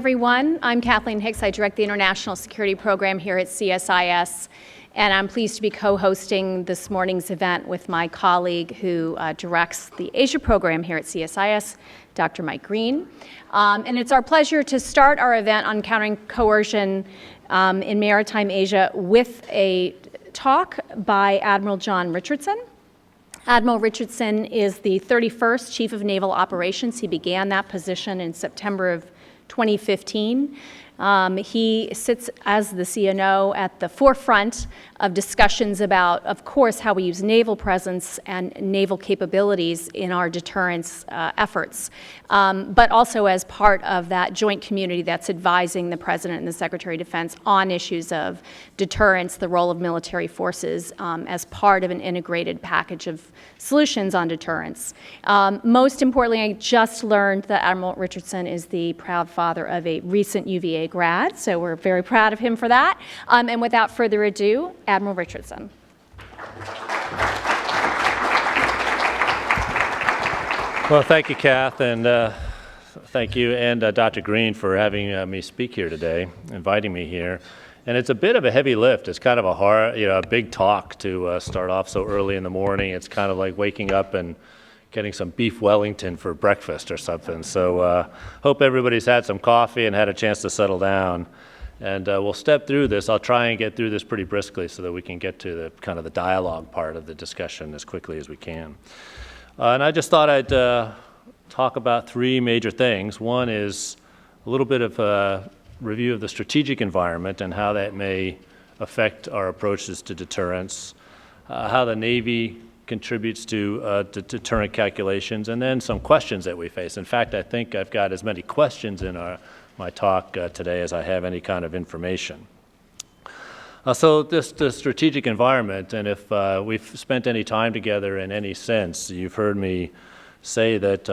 Everyone, I'm Kathleen Hicks. I direct the International Security Program here at CSIS, and I'm pleased to be co-hosting this morning's event with my colleague who directs the Asia program here at CSIS, Dr. Mike Green. And it's our pleasure to start our event on countering coercion in maritime Asia with a talk by Admiral John Richardson. Admiral Richardson is the 31st Chief of Naval Operations. He began that position in September of 2015. He sits as the CNO at the forefront of discussions about, of course, how we use naval presence and naval capabilities in our deterrence efforts, but also as part of that joint community that's advising the President and the Secretary of Defense on issues of deterrence, the role of military forces as part of an integrated package of solutions on deterrence. Most importantly, I just learned that Admiral Richardson is the proud father of a recent UVA grad, so we're very proud of him for that. And without further ado, Admiral Richardson. Well, thank you, Kath, and thank you and Dr. Green for having me speak here today, inviting me here. And it's a bit of a heavy lift. It's kind of a hard, a big talk to start off so early in the morning. It's kind of like waking up and getting some beef Wellington for breakfast or something. So hope everybody's had some coffee and had a chance to settle down. And we'll step through this. I'll try and get through this pretty briskly so that we can get to the kind of the dialogue part of the discussion as quickly as we can. And I just thought I'd talk about three major things. One is a little bit of a review of the strategic environment and how that may affect our approaches to deterrence, how the Navy contributes to deterrent calculations, and then some questions that we face. In fact, I think I've got as many questions in my talk today as I have any kind of information. So the strategic environment, and if we've spent any time together in any sense, you've heard me say that,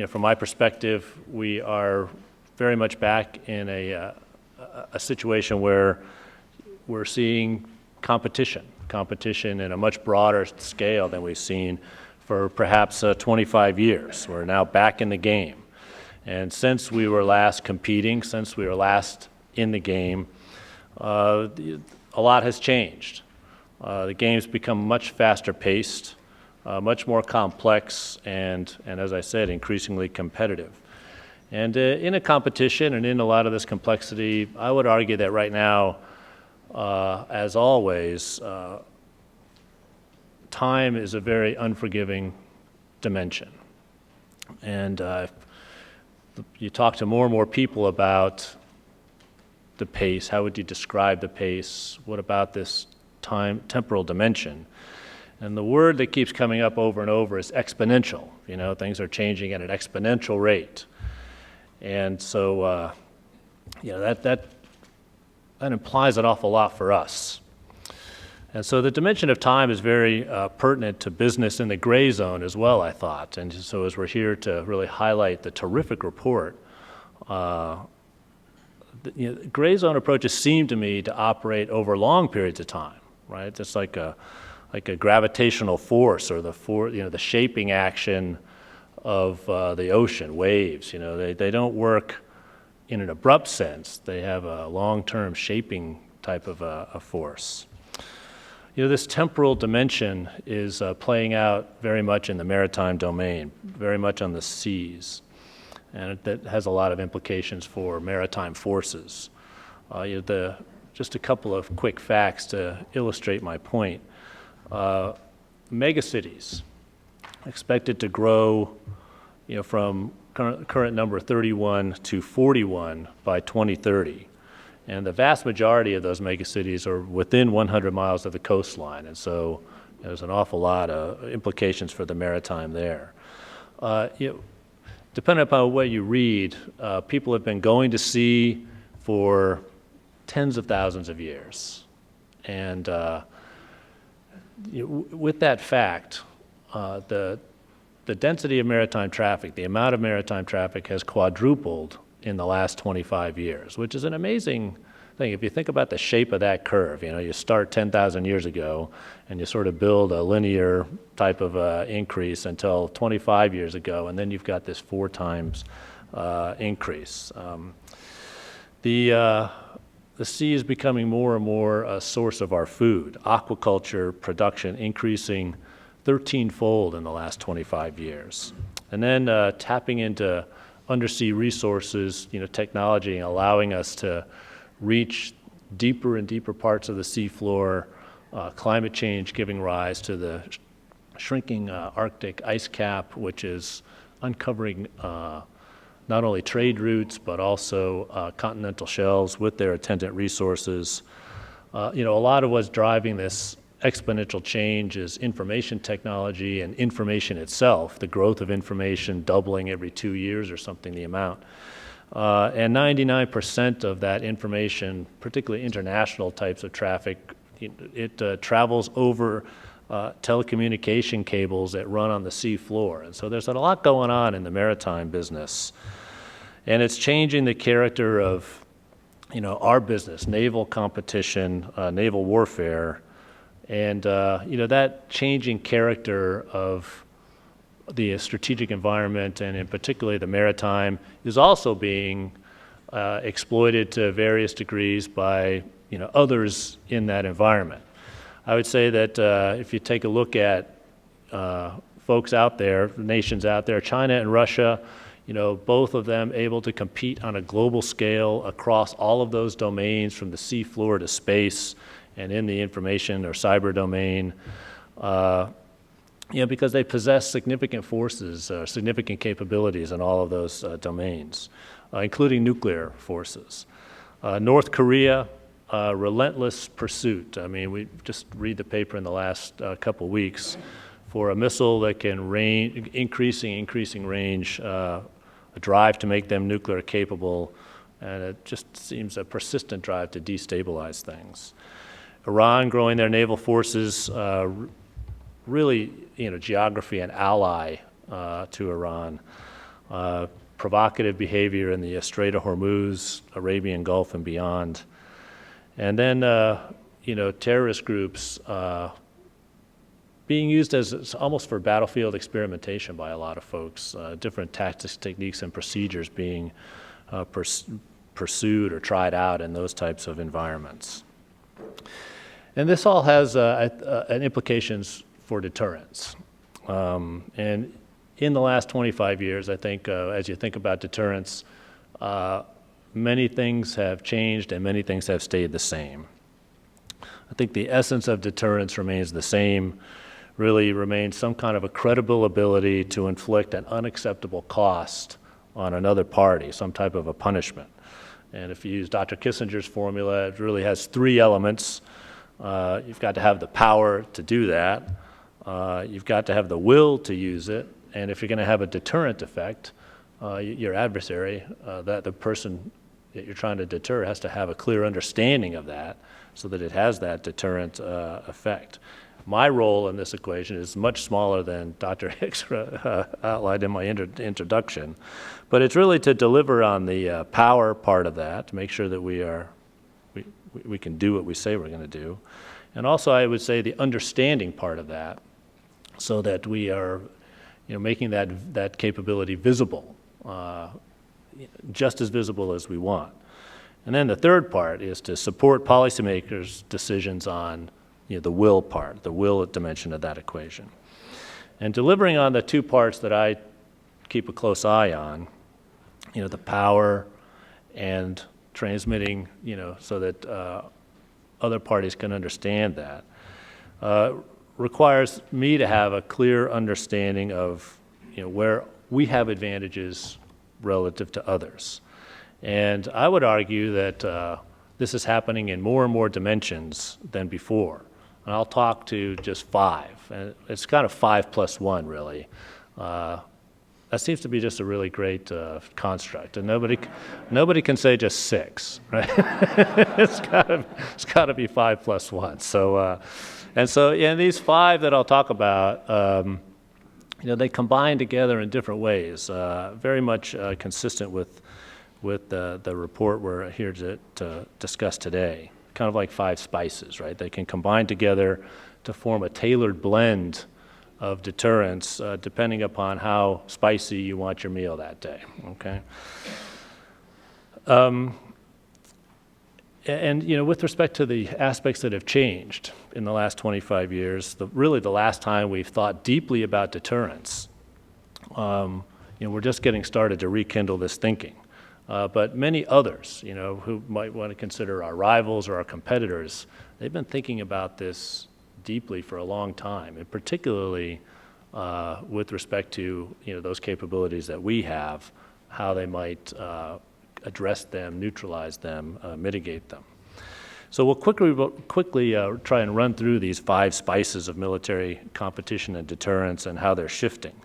from my perspective, we are very much back in a situation where we're seeing competition in a much broader scale than we've seen for perhaps 25 years. We're now back in the game. And since we were last competing, since we were last in the game, a lot has changed. The game's become much faster paced, much more complex, and as I said, increasingly competitive. And in a competition and in a lot of this complexity, I would argue that right now, as always, time is a very unforgiving dimension. And you talk to more and more people about the pace. How would you describe the pace? What about this temporal dimension? And the word that keeps coming up over and over is exponential. Things are changing at an exponential rate. And so, that implies an awful lot for us. And so the dimension of time is very pertinent to business in the gray zone as well, I thought. And so as we're here to really highlight the terrific report, gray zone approaches seem to me to operate over long periods of time, right? It's like a gravitational force or the shaping action of the ocean, waves. They don't work in an abrupt sense. They have a long-term shaping type of a force. This temporal dimension is playing out very much in the maritime domain, very much on the seas, and that has a lot of implications for maritime forces. Just a couple of quick facts to illustrate my point. Megacities expected to grow, from current number 31 to 41 by 2030. And the vast majority of those megacities are within 100 miles of the coastline. And so there's an awful lot of implications for the maritime there. Depending upon what you read, people have been going to sea for tens of thousands of years. And with that fact, the density of maritime traffic, the amount of maritime traffic has quadrupled in the last 25 years, which is an amazing thing. If you think about the shape of that curve, you start 10,000 years ago and you sort of build a linear type of increase until 25 years ago, and then you've got this 4 times increase. The sea is becoming more and more a source of our food. Aquaculture production increasing 13-fold in the last 25 years. And then tapping into undersea resources, technology, allowing us to reach deeper and deeper parts of the seafloor, climate change giving rise to the shrinking Arctic ice cap, which is uncovering not only trade routes, but also continental shelves with their attendant resources. A lot of what's driving this exponential change is information technology and information itself, the growth of information doubling every 2 years or something, the amount. And 99% of that information, particularly international types of traffic, it travels over telecommunication cables that run on the sea floor. And so there's a lot going on in the maritime business. And it's changing the character of, our business, naval competition, naval warfare. And, that changing character of the strategic environment, and in particular the maritime, is also being exploited to various degrees by, others in that environment. I would say that if you take a look at folks out there, nations out there, China and Russia, both of them able to compete on a global scale across all of those domains, from the sea floor to space and in the information or cyber domain, because they possess significant forces, significant capabilities in all of those domains, including nuclear forces. North Korea, relentless pursuit. I mean, we just read the paper in the last couple weeks for a missile that can increasing range, a drive to make them nuclear capable, and it just seems a persistent drive to destabilize things. Iran growing their naval forces, really, geography and ally to Iran. Provocative behavior in the Strait of Hormuz, Arabian Gulf and beyond. And then, terrorist groups being used as almost for battlefield experimentation by a lot of folks, different tactics, techniques, and procedures being pursued or tried out in those types of environments. And this all has implications for deterrence. And in the last 25 years, I think, as you think about deterrence, many things have changed and many things have stayed the same. I think the essence of deterrence remains the same, really remains some kind of a credible ability to inflict an unacceptable cost on another party, some type of a punishment. And if you use Dr. Kissinger's formula, it really has 3 elements. You've got to have the power to do that. You've got to have the will to use it. And if you're going to have a deterrent effect, your adversary, that the person that you're trying to deter, has to have a clear understanding of that so that it has that deterrent effect. My role in this equation is much smaller than Dr. Hicks outlined in my introduction, but it's really to deliver on the power part of that, to make sure that we can do what we say we're going to do, and also I would say the understanding part of that, so that we are, making that capability visible, just as visible as we want. And then the third part is to support policymakers' decisions on the will part, the will dimension of that equation. And delivering on the 2 parts that I keep a close eye on, the power and transmitting, so that other parties can understand that, requires me to have a clear understanding of, where we have advantages relative to others. And I would argue that this is happening in more and more dimensions than before. And I'll talk to just 5. And it's kind of 5 plus 1, really. That seems to be just a really great construct. And nobody can say just 6, right? It's got to be 5 plus 1. So, these 5 that I'll talk about, they combine together in different ways, very much consistent with the report we're here to discuss today. Kind of like 5 spices, right? They can combine together to form a tailored blend of deterrence, depending upon how spicy you want your meal that day, okay? And with respect to the aspects that have changed in the last 25 years, really the last time we've thought deeply about deterrence, we're just getting started to rekindle this thinking. But many others, who might want to consider our rivals or our competitors, they've been thinking about this deeply for a long time, and particularly with respect to those capabilities that we have, how they might address them, neutralize them, mitigate them. So we'll quickly try and run through these 5 spices of military competition and deterrence and how they're shifting.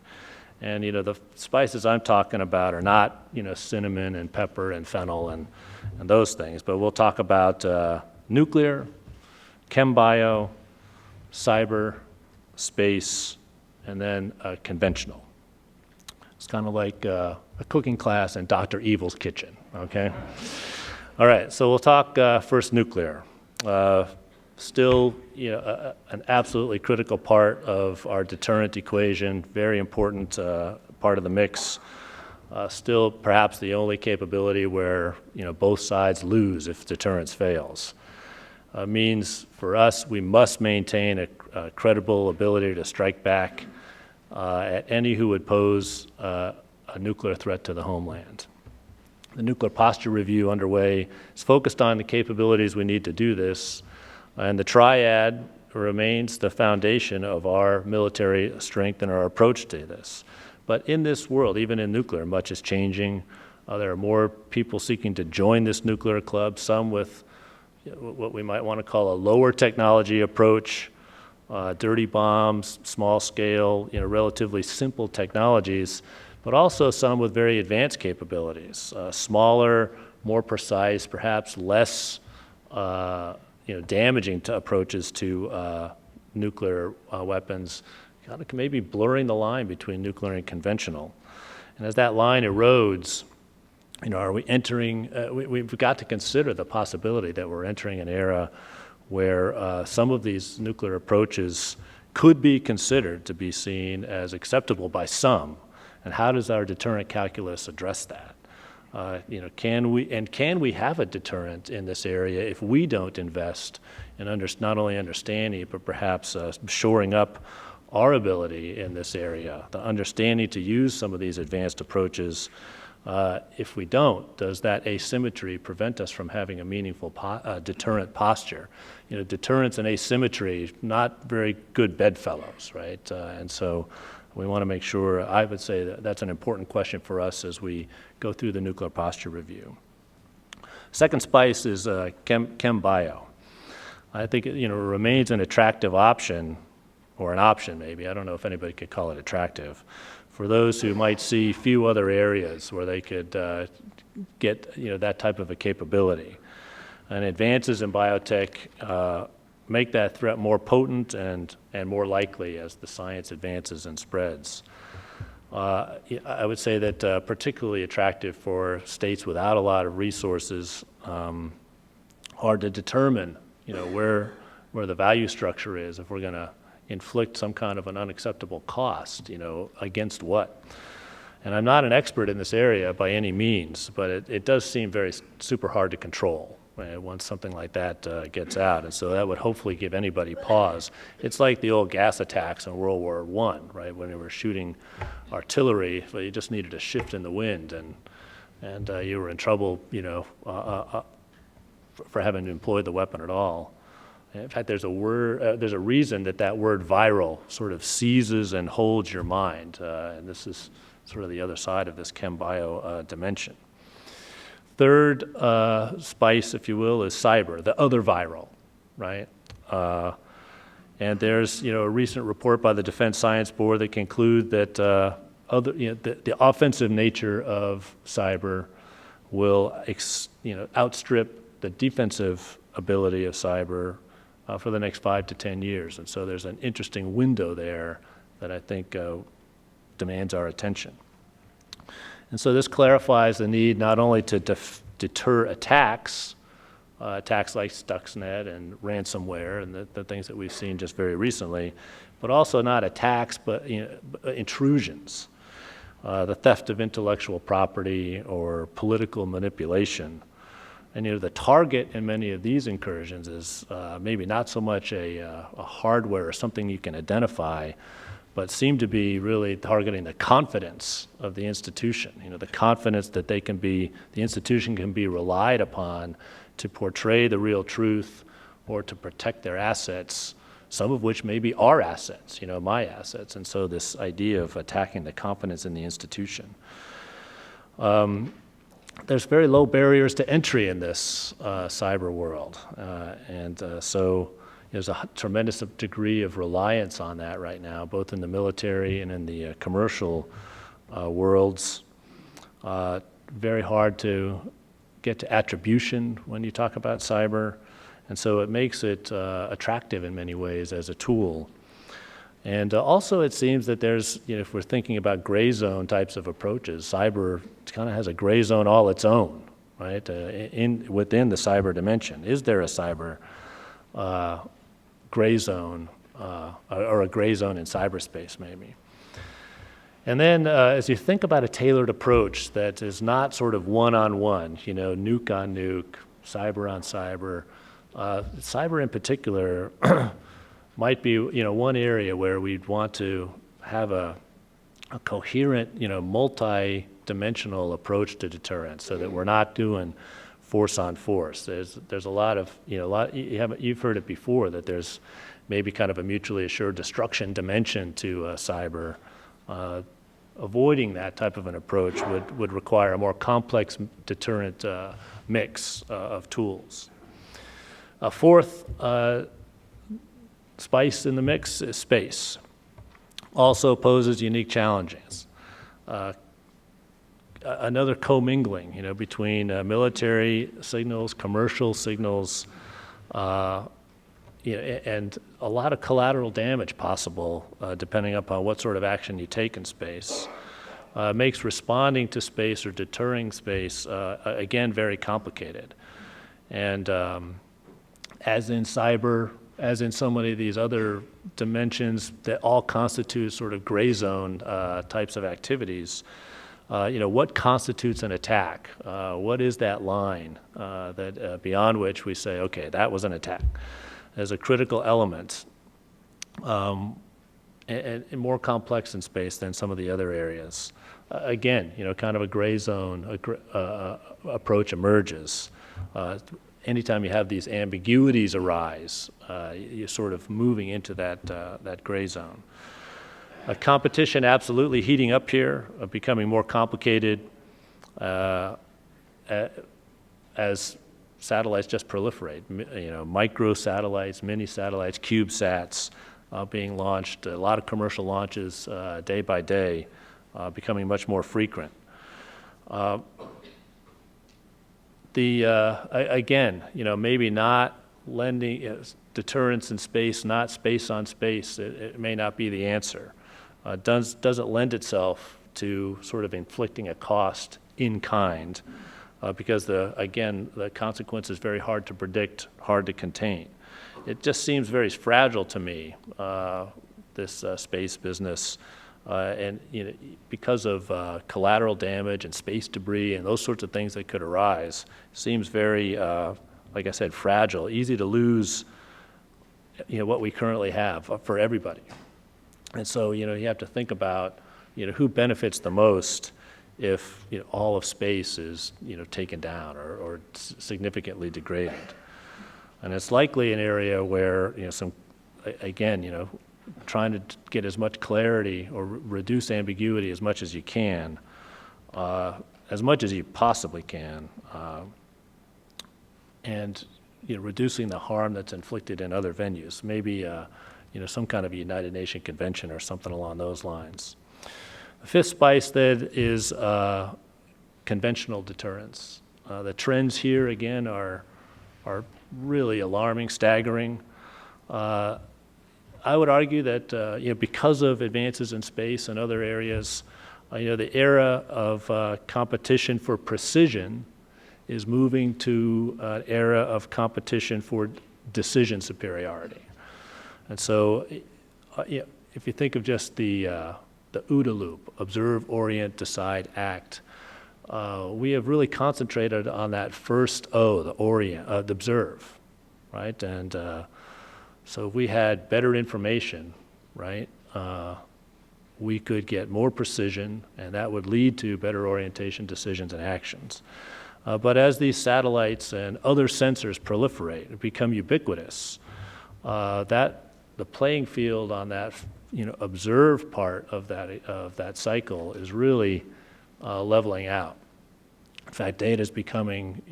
And the spices I'm talking about are not cinnamon and pepper and fennel and those things, but we'll talk about nuclear, chem-bio, cyber, space, and then conventional. It's kind of like a cooking class in Dr. Evil's kitchen, okay? All right, so we'll talk first nuclear. Still, an absolutely critical part of our deterrent equation, very important part of the mix. Still, perhaps the only capability where both sides lose if deterrence fails. Means for us, we must maintain a credible ability to strike back at any who would pose a nuclear threat to the homeland. The nuclear posture review underway is focused on the capabilities we need to do this, and the triad remains the foundation of our military strength and our approach to this. But in this world, even in nuclear, much is changing. There are more people seeking to join this nuclear club, some with what we might want to call a lower technology approach, dirty bombs, small scale, relatively simple technologies, but also some with very advanced capabilities, smaller, more precise, perhaps less damaging to approaches to nuclear weapons, kind of maybe blurring the line between nuclear and conventional. And as that line erodes, are we entering, we've got to consider the possibility that we're entering an era where some of these nuclear approaches could be considered to be seen as acceptable by some. And how does our deterrent calculus address that? Can we have a deterrent in this area if we don't invest in not only understanding, but perhaps shoring up our ability in this area, the understanding to use some of these advanced approaches? If we don't, does that asymmetry prevent us from having a meaningful deterrent posture? Deterrence and asymmetry, not very good bedfellows, right? And so we want to make sure, I would say that's an important question for us as we go through the nuclear posture review. Second spice is chem-bio. I think it remains an attractive option, or an option maybe, I don't know if anybody could call it attractive, for those who might see few other areas where they could get that type of a capability. And advances in biotech make that threat more potent and more likely as the science advances and spreads. I would say that particularly attractive for states without a lot of resources are to determine where the value structure is if we're going to inflict some kind of an unacceptable cost, against what. And I'm not an expert in this area by any means, but it does seem very super hard to control once something like that gets out. And so that would hopefully give anybody pause. It's like the old gas attacks in World War I, right? When they were shooting artillery, but you just needed a shift in the wind, and you were in trouble, for having to employ the weapon at all. In fact, there's a reason that word viral sort of seizes and holds your mind, and this is sort of the other side of this chem-bio dimension. Third spice, if you will, is cyber, the other viral, right? And there's a recent report by the Defense Science Board that conclude that the offensive nature of cyber will outstrip the defensive ability of cyber for the next 5 to 10 years. And so there's an interesting window there that I think demands our attention. And so this clarifies the need not only to deter attacks attacks like Stuxnet and ransomware and the things that we've seen just very recently, but also not attacks, but intrusions, the theft of intellectual property or political manipulation. And the target in many of these incursions is maybe not so much a hardware or something you can identify, but seem to be really targeting the confidence of the institution. The confidence that the institution can be relied upon to portray the real truth or to protect their assets, some of which maybe are assets, my assets. And so this idea of attacking the confidence in the institution. There's very low barriers to entry in this cyber world. So there's a tremendous degree of reliance on that right now, both in the military and in the commercial worlds. Very hard to get to attribution when you talk about cyber. And so it makes it attractive in many ways as a tool. And also it seems that there's, if we're thinking about gray zone types of approaches, cyber kind of has a gray zone all its own, right, within the cyber dimension. Is there a cyber gray zone or a gray zone in cyberspace maybe? And then as you think about a tailored approach that is not sort of one-on-one, nuke on nuke, cyber on cyber, cyber in particular might be one area where we'd want to have a coherent, multi-dimensional approach to deterrence, so that we're not doing force on force. There's a lot of you've heard it before that there's maybe kind of a mutually assured destruction dimension to cyber. Avoiding that type of an approach would require a more complex deterrent mix of tools. A fourth spice in the mix is space. Also poses unique challenges. Another commingling, between military signals, commercial signals, and a lot of collateral damage possible depending upon what sort of action you take in space. Makes responding to space or deterring space, again, very complicated. And as in cyber, as in so many of these other dimensions that all constitute sort of gray zone types of activities, what constitutes an attack? What is that line that beyond which we say, okay, that was an attack? As a critical element, and more complex in space than some of the other areas. Again, kind of a gray zone approach emerges. Anytime you have these ambiguities arise, you're sort of moving into that gray zone. Competition absolutely heating up here, becoming more complicated as satellites just proliferate. Micro satellites, mini satellites, CubeSats being launched. A lot of commercial launches day by day, becoming much more frequent. Again, maybe not lending deterrence in space, not space on space. It may not be the answer. Doesn't lend itself to sort of inflicting a cost in kind, because the consequence is very hard to predict, hard to contain. It just seems very fragile to me, this space business, and because of collateral damage and space debris and those sorts of things that could arise, seems very, like I said, fragile, easy to lose. What we currently have for everybody, and so you have to think about who benefits the most if all of space is taken down or significantly degraded. And it's likely an area where trying to get as much clarity or reduce ambiguity as much as you can, as much as you possibly can, and reducing the harm that's inflicted in other venues, maybe some kind of a United Nations convention or something along those lines. The fifth spice then is conventional deterrence. The trends here again are really alarming, staggering. I would argue that because of advances in space and other areas, the era of competition for precision is moving to an era of competition for decision superiority. And so if you think of just the OODA loop, observe, orient, decide, act, we have really concentrated on that first O, the orient, the observe, right? And so if we had better information, right, we could get more precision, and that would lead to better orientation, decisions, and actions. But as these satellites and other sensors proliferate and become ubiquitous, the playing field on that, observe part of that cycle is really leveling out. In fact, data is becoming,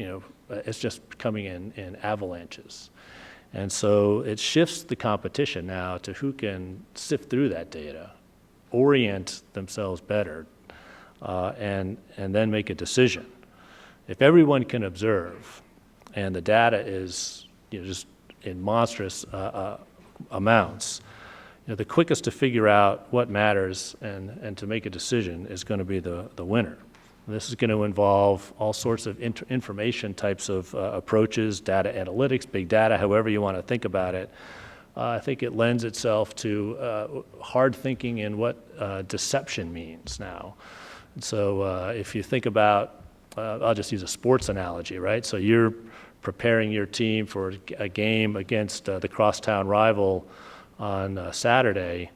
it's just coming in avalanches. And so it shifts the competition now to who can sift through that data, orient themselves better, and then make a decision. If everyone can observe, and the data is just in monstrous amounts, the quickest to figure out what matters and to make a decision is going to be the winner. This is going to involve all sorts of information types of approaches, data analytics, big data, however you want to think about it. I think it lends itself to hard thinking in what deception means now. And so if you think about, I'll just use a sports analogy, right? So you're preparing your team for a game against the crosstown rival on Saturday.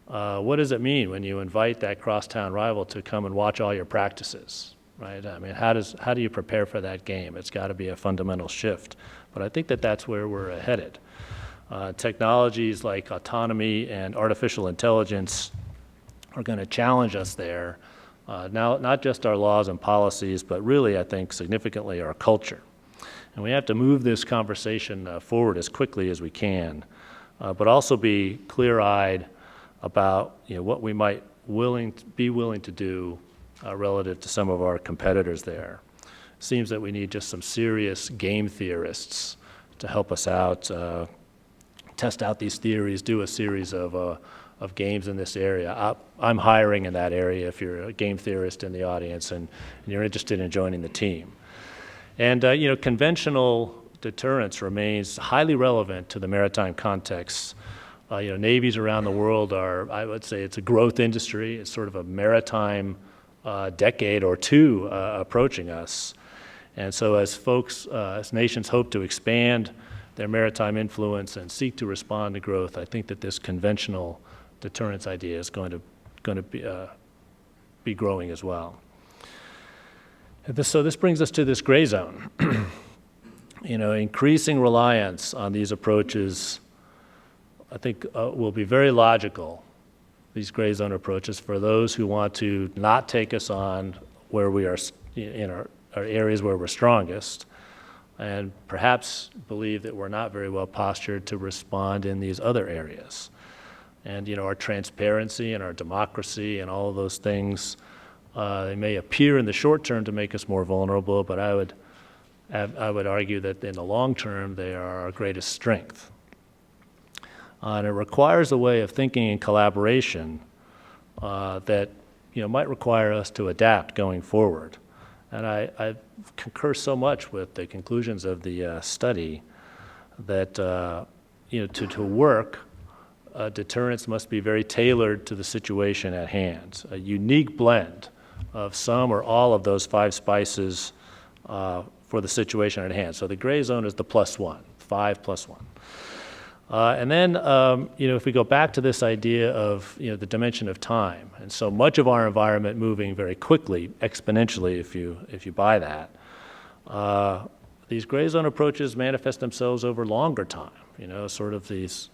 What does it mean when you invite that crosstown rival to come and watch all your practices, right? I mean, how do you prepare for that game? It's got to be a fundamental shift. But I think that's where we're headed. Technologies like autonomy and artificial intelligence are going to challenge us there. Now, not just our laws and policies, but really, I think, significantly our culture. And we have to move this conversation forward as quickly as we can, but also be clear-eyed about what we might be willing to do relative to some of our competitors there. It seems that we need just some serious game theorists to help us out, test out these theories, do a series of games in this area. I'm hiring in that area if you're a game theorist in the audience and you're interested in joining the team. And conventional deterrence remains highly relevant to the maritime context. Navies around the world I would say it's a growth industry. It's sort of a maritime decade or two approaching us. And so as nations hope to expand their maritime influence and seek to respond to growth, I think that this conventional deterrence idea is going to be growing as well. So this brings us to this gray zone. Increasing reliance on these approaches, I think, will be very logical, these gray zone approaches, for those who want to not take us on where we are in our areas where we're strongest, and perhaps believe that we're not very well postured to respond in these other areas. And our transparency and our democracy and all of those things, they may appear in the short term to make us more vulnerable, but I would argue that in the long term they are our greatest strength. And it requires a way of thinking in collaboration that might require us to adapt going forward. And I concur so much with the conclusions of the study that to work, deterrence must be very tailored to the situation at hand. A unique blend of some or all of those 5 spices for the situation at hand. So the gray zone is the +1, 5 + 1. And then, if we go back to this idea of, the dimension of time, and so much of our environment moving very quickly, exponentially, if you buy that, these gray zone approaches manifest themselves over longer time, sort of these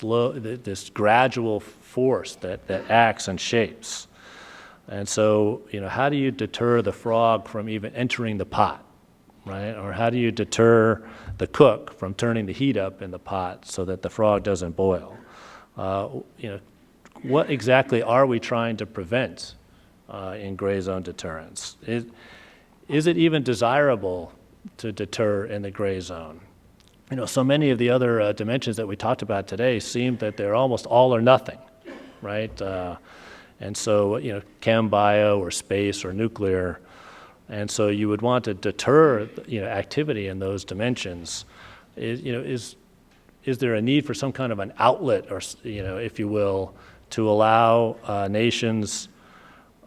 this gradual force that acts and shapes. And so, how do you deter the frog from even entering the pot, right? Or how do you deter the cook from turning the heat up in the pot so that the frog doesn't boil? What exactly are we trying to prevent in gray zone deterrence? Is it even desirable to deter in the gray zone? So many of the other dimensions that we talked about today seem that they're almost all or nothing, right? And so, chem, bio, or space, or nuclear And so you would want to deter, activity in those dimensions. Is there a need for some kind of an outlet, or if you will, to allow nations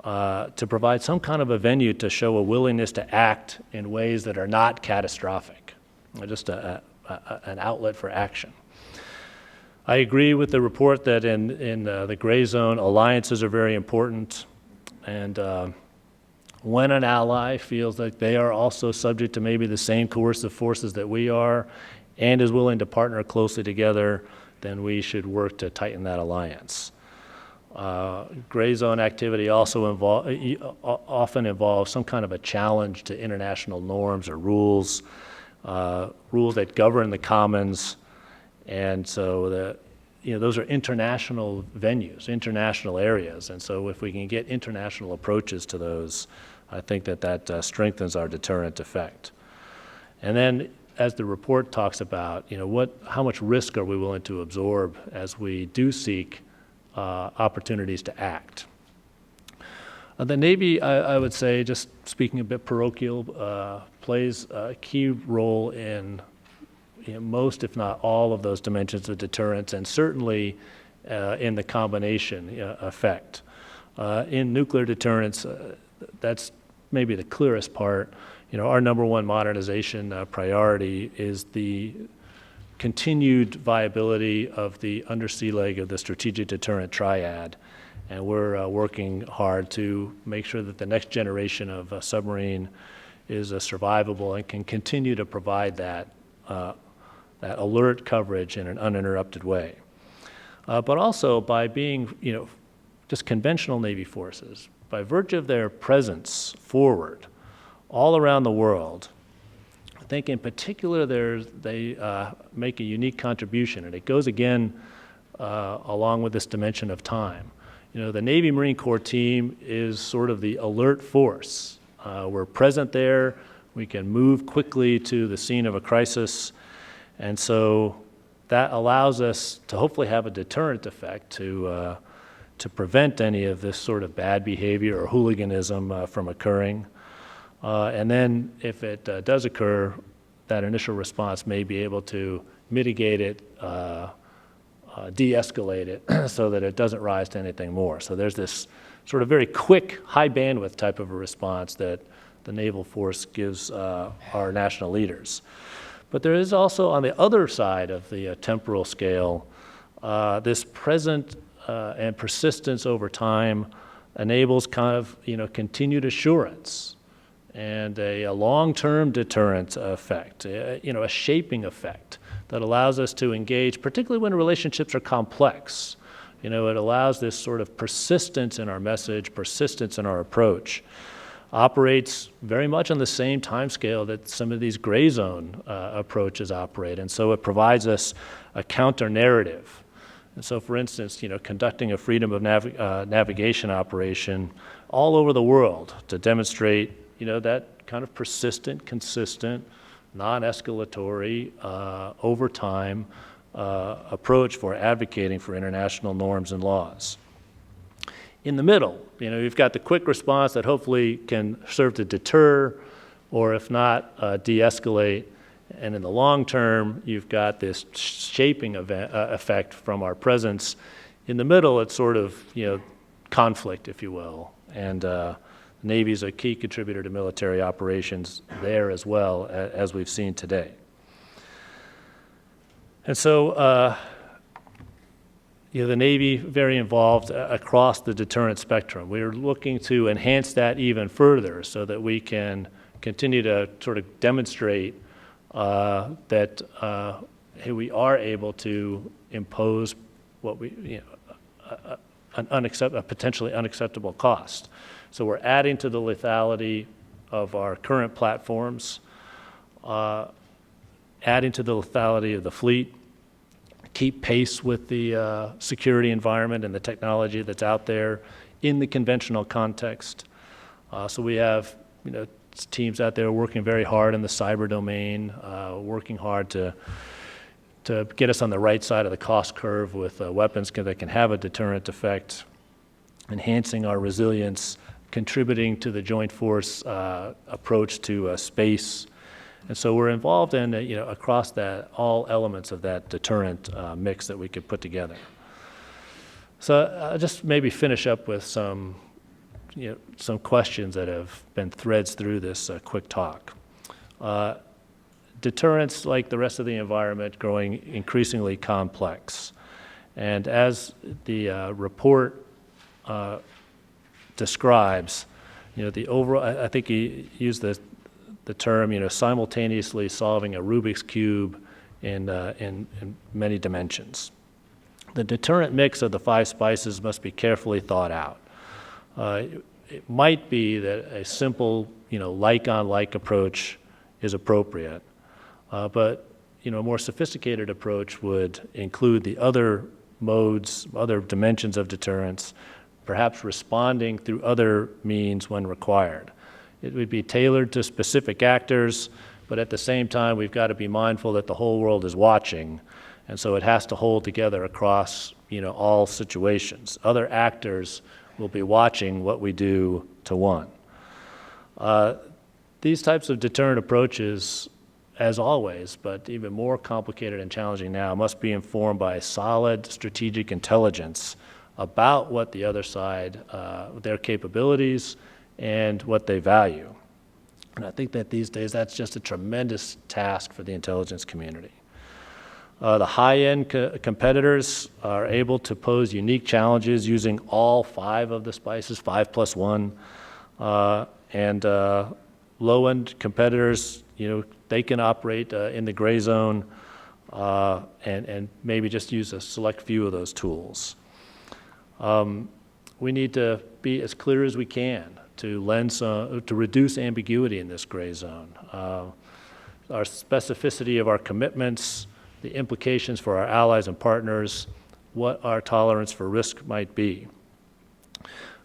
to provide some kind of a venue to show a willingness to act in ways that are not catastrophic, just an outlet for action? I agree with the report that in the gray zone, alliances are very important, and when an ally feels like they are also subject to maybe the same coercive forces that we are and is willing to partner closely together, then we should work to tighten that alliance. Gray zone activity also often involves some kind of a challenge to international norms or rules, rules that govern the commons, and so those are international venues, international areas, and so if we can get international approaches to those, I think that strengthens our deterrent effect. And then, as the report talks about, how much risk are we willing to absorb as we do seek opportunities to act? The Navy, I would say, just speaking a bit parochial, plays a key role in most, if not all, of those dimensions of deterrence, and certainly in the combination effect. In nuclear deterrence, that's maybe the clearest part. Our number one modernization priority is the continued viability of the undersea leg of the strategic deterrent triad, and we're working hard to make sure that the next generation of submarine is survivable and can continue to provide that alert coverage in an uninterrupted way. But also by being, just conventional Navy forces, by virtue of their presence forward all around the world, I think in particular they make a unique contribution, and it goes again along with this dimension of time. The Navy Marine Corps team is sort of the alert force. We're present there, we can move quickly to the scene of a crisis, and so that allows us to hopefully have a deterrent effect to prevent any of this sort of bad behavior or hooliganism from occurring. And then if it does occur, that initial response may be able to mitigate it, de-escalate it so that it doesn't rise to anything more. So there's this sort of very quick, high bandwidth type of a response that the naval force gives our national leaders. But there is also, on the other side of the temporal scale, this present and persistence over time enables kind of continued assurance and a long-term deterrent effect, a shaping effect that allows us to engage, particularly when relationships are complex. It allows this sort of persistence in our message, persistence in our approach. Operates very much on the same time scale that some of these gray zone approaches operate, and so it provides us a counter-narrative. And so, for instance, conducting a freedom of navigation operation all over the world to demonstrate, that kind of persistent, consistent, non-escalatory, over time approach for advocating for international norms and laws. In the middle, you've got the quick response that hopefully can serve to deter, or if not, de-escalate. And in the long term, you've got this shaping effect from our presence. In the middle, it's sort of, conflict, if you will. And the Navy is a key contributor to military operations there as well, as we've seen today. And so, the Navy very involved across the deterrent spectrum. We're looking to enhance that even further so that we can continue to sort of demonstrate that we are able to impose what a potentially unacceptable cost. So we're adding to the lethality of our current platforms, adding to the lethality of the fleet, keep pace with the security environment and the technology that's out there in the conventional context. So we have, teams out there working very hard in the cyber domain, working hard to get us on the right side of the cost curve with weapons that can have a deterrent effect, enhancing our resilience contributing to the joint force approach to space. And so we're involved in, across all elements of that deterrent mix that we could put together. So I'll just maybe finish up with some questions that have been threads through this quick talk. Deterrence, like the rest of the environment, growing increasingly complex. And as the report describes, the overall, I think he used the term, simultaneously solving a Rubik's Cube in many dimensions. The deterrent mix of the 5 spices must be carefully thought out. It might be that a simple, like-on-like approach is appropriate, but a more sophisticated approach would include the other modes, other dimensions of deterrence, perhaps responding through other means when required. It would be tailored to specific actors, but at the same time, we've got to be mindful that the whole world is watching, and so it has to hold together across, all situations. Other actors will be watching what we do to one. These types of deterrent approaches, as always, but even more complicated and challenging now, must be informed by solid strategic intelligence about what the other side, their capabilities, and what they value. And I think that these days that's just a tremendous task for the intelligence community. The high-end competitors are able to pose unique challenges using all 5 of the spices, 5 plus 1, and low-end competitors, they can operate in the gray zone and maybe just use a select few of those tools. We need to be as clear as we can to reduce ambiguity in this gray zone. Our specificity of our commitments, the implications for our allies and partners, what our tolerance for risk might be.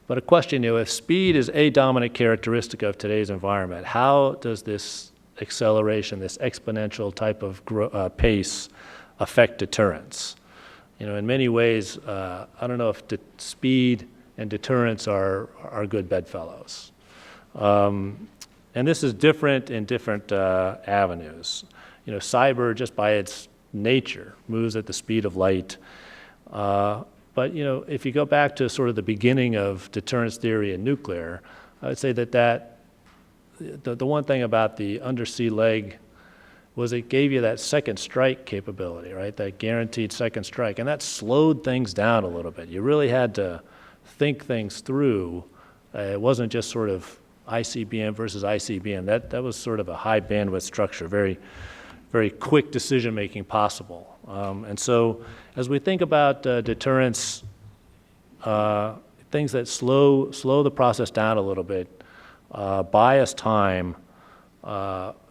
But a question, if speed is a dominant characteristic of today's environment, how does this acceleration, this exponential type of pace affect deterrence? In many ways, I don't know if speed and deterrence are good bedfellows. And this is different in different avenues. Cyber, just by its nature, moves at the speed of light. But if you go back to sort of the beginning of deterrence theory in nuclear, I would say that the one thing about the undersea leg was it gave you that second strike capability, right? That guaranteed second strike, and that slowed things down a little bit. You really had to think things through. It wasn't just sort of ICBM versus ICBM. That was sort of a high bandwidth structure, very, very quick decision-making possible. And so as we think about deterrence, things that slow the process down a little bit, buy us time,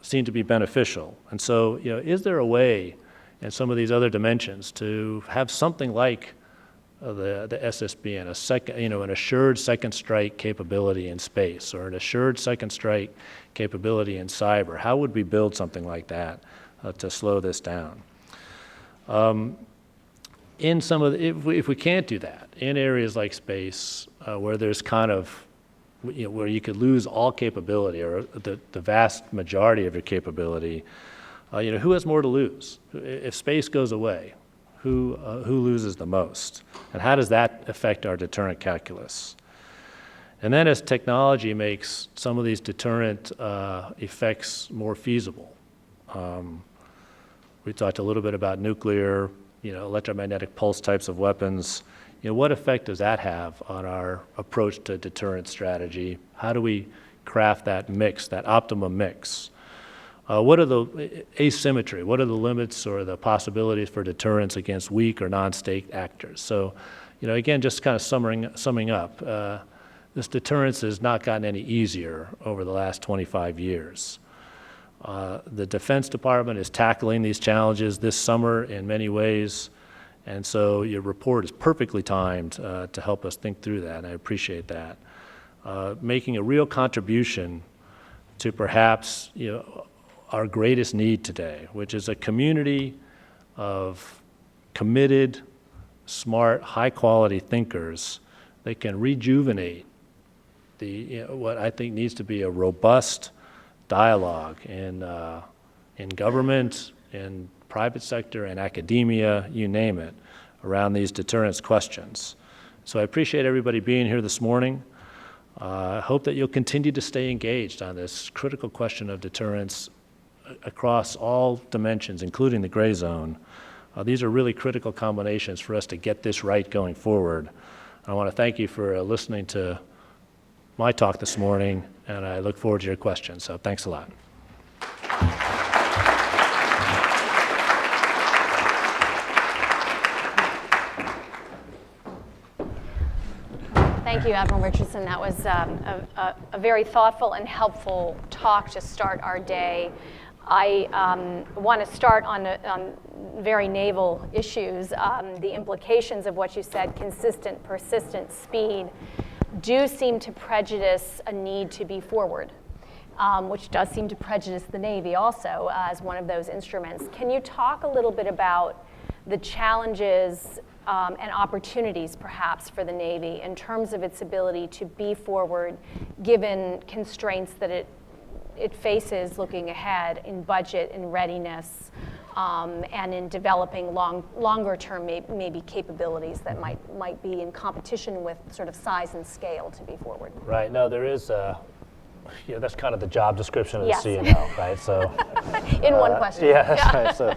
seem to be beneficial. And so, is there a way in some of these other dimensions to have something like the SSBN, an assured second strike capability in space, or an assured second strike capability in cyber? How would we build something like that to slow this down? In some of if we can't do that in areas like space, where there's kind of where you could lose all capability, or the vast majority of your capability, who has more to lose? If space goes away, who loses the most? And how does that affect our deterrent calculus? And then as technology makes some of these deterrent effects more feasible, we talked a little bit about nuclear, electromagnetic pulse types of weapons. What effect does that have on our approach to deterrent strategy? How do we craft that mix, that optimum mix? What are the asymmetry? What are the limits or the possibilities for deterrence against weak or non-state actors? So, again, just kind of summing up, this deterrence has not gotten any easier over the last 25 years. The Defense Department is tackling these challenges this summer in many ways, and so your report is perfectly timed to help us think through that, and I appreciate that. Making a real contribution to perhaps our greatest need today, which is a community of committed, smart, high-quality thinkers that can rejuvenate what I think needs to be a robust dialogue in government, in private sector, in academia, you name it, around these deterrence questions. So I appreciate everybody being here this morning. I hope that you'll continue to stay engaged on this critical question of deterrence across all dimensions, including the gray zone. These are really critical combinations for us to get this right going forward. I want to thank you for listening to my talk this morning, and I look forward to your questions. So thanks a lot. Thank you, Admiral Richardson. That was a very thoughtful and helpful talk to start our day. I want to start on very naval issues. The implications of what you said, consistent, persistent speed, do seem to prejudice a need to be forward, which does seem to prejudice the Navy also as one of those instruments. Can you talk a little bit about the challenges and opportunities perhaps for the Navy in terms of its ability to be forward given constraints that it faces looking ahead in budget, in readiness, and in developing longer term maybe capabilities that might be in competition with sort of size and scale to be forward? Right. No, there is that's kind of the job description of the Yes. CNO, right? So in one question. Yeah, that's right. So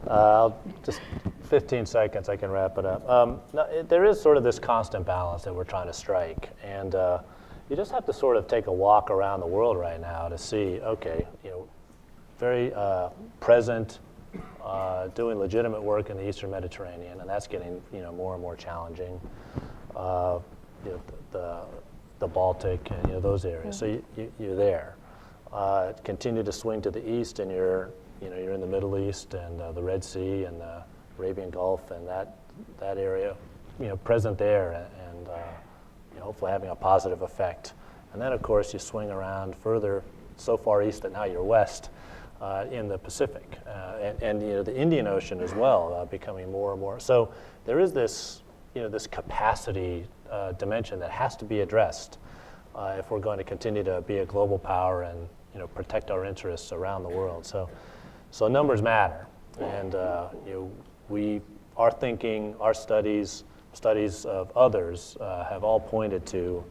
I'll just 15 seconds, I can wrap it up. No, there is sort of this constant balance that we're trying to strike, and you just have to sort of take a walk around the world right now to see, okay, very present, doing legitimate work in the Eastern Mediterranean, and that's getting more and more challenging. The Baltic and those areas. So you're there. Continue to swing to the east, and you're in the Middle East and the Red Sea and the Arabian Gulf and that area, present there and hopefully having a positive effect. And then of course you swing around further, so far east that now you're west in the Pacific and the Indian Ocean as well, becoming more and more. So there is this this capacity dimension that has to be addressed if we're going to continue to be a global power and protect our interests around the world. So numbers matter, and our thinking, our studies of others have all pointed to,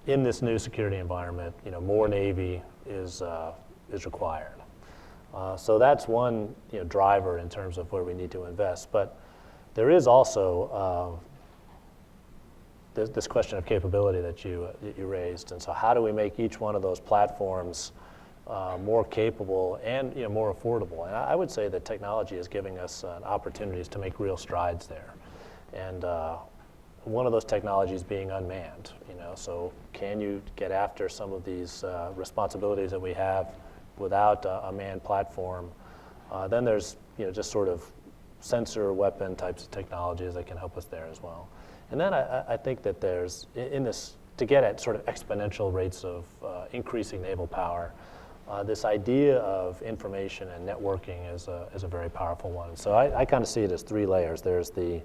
in this new security environment, more Navy is required. So that's one driver in terms of where we need to invest. But there is also this question of capability that you raised, and so how do we make each one of those platforms more capable and more affordable? And I would say that technology is giving us opportunities to make real strides there, and one of those technologies being unmanned. So can you get after some of these responsibilities that we have without a manned platform? Then there's just sort of sensor weapon types of technologies that can help us there as well. And then I think that there's, in this, to get at sort of exponential rates of increasing naval power, this idea of information and networking is a very powerful one. So I kind of see it as three layers. There's the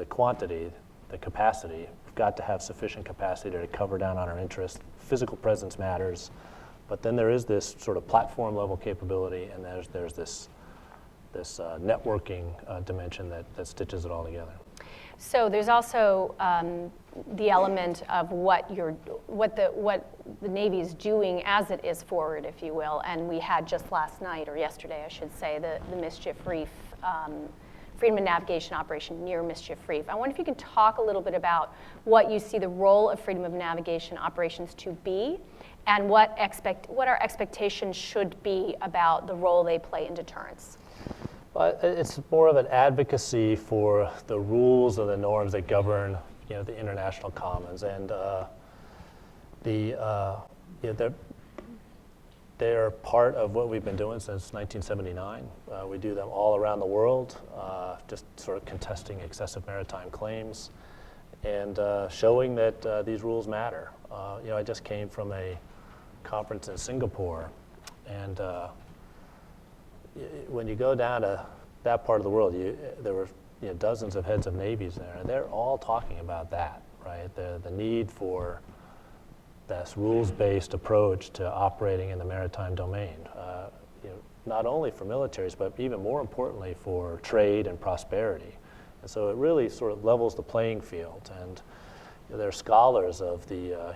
quantity, the capacity. We've got to have sufficient capacity to cover down on our interests. Physical presence matters, but then there is this sort of platform level capability, and there's this networking dimension that stitches it all together. So there's also the element of what the Navy is doing as it is forward, if you will. And we had just last night, or yesterday, I should say, the Mischief Reef Freedom of Navigation operation near Mischief Reef. I wonder if you can talk a little bit about what you see the role of Freedom of Navigation operations to be, and what our expectations should be about the role they play in deterrence. It's more of an advocacy for the rules and the norms that govern, the international commons, and they're part of what we've been doing since 1979. We do them all around the world, just sort of contesting excessive maritime claims, and showing that these rules matter. I just came from a conference in Singapore, and when you go down to that part of the world, there were dozens of heads of navies there, and they're all talking about that, right? The need for this rules-based approach to operating in the maritime domain, not only for militaries, but even more importantly for trade and prosperity. And so it really sort of levels the playing field. And there are scholars of the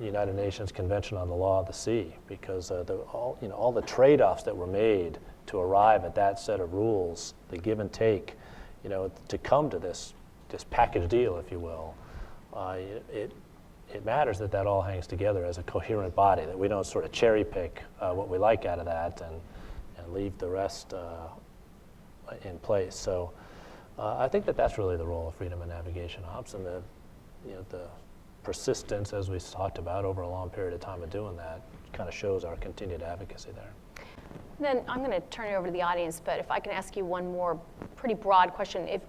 United Nations Convention on the Law of the Sea, because all the trade-offs that were made to arrive at that set of rules, the give and take, to come to this package deal, if you will, it matters that all hangs together as a coherent body, that we don't sort of cherry pick what we like out of that and leave the rest in place. So I think that's really the role of freedom of navigation ops, and the persistence, as we talked about, over a long period of time of doing that kind of shows our continued advocacy there. Then I'm going to turn it over to the audience, but if I can ask you one more pretty broad question.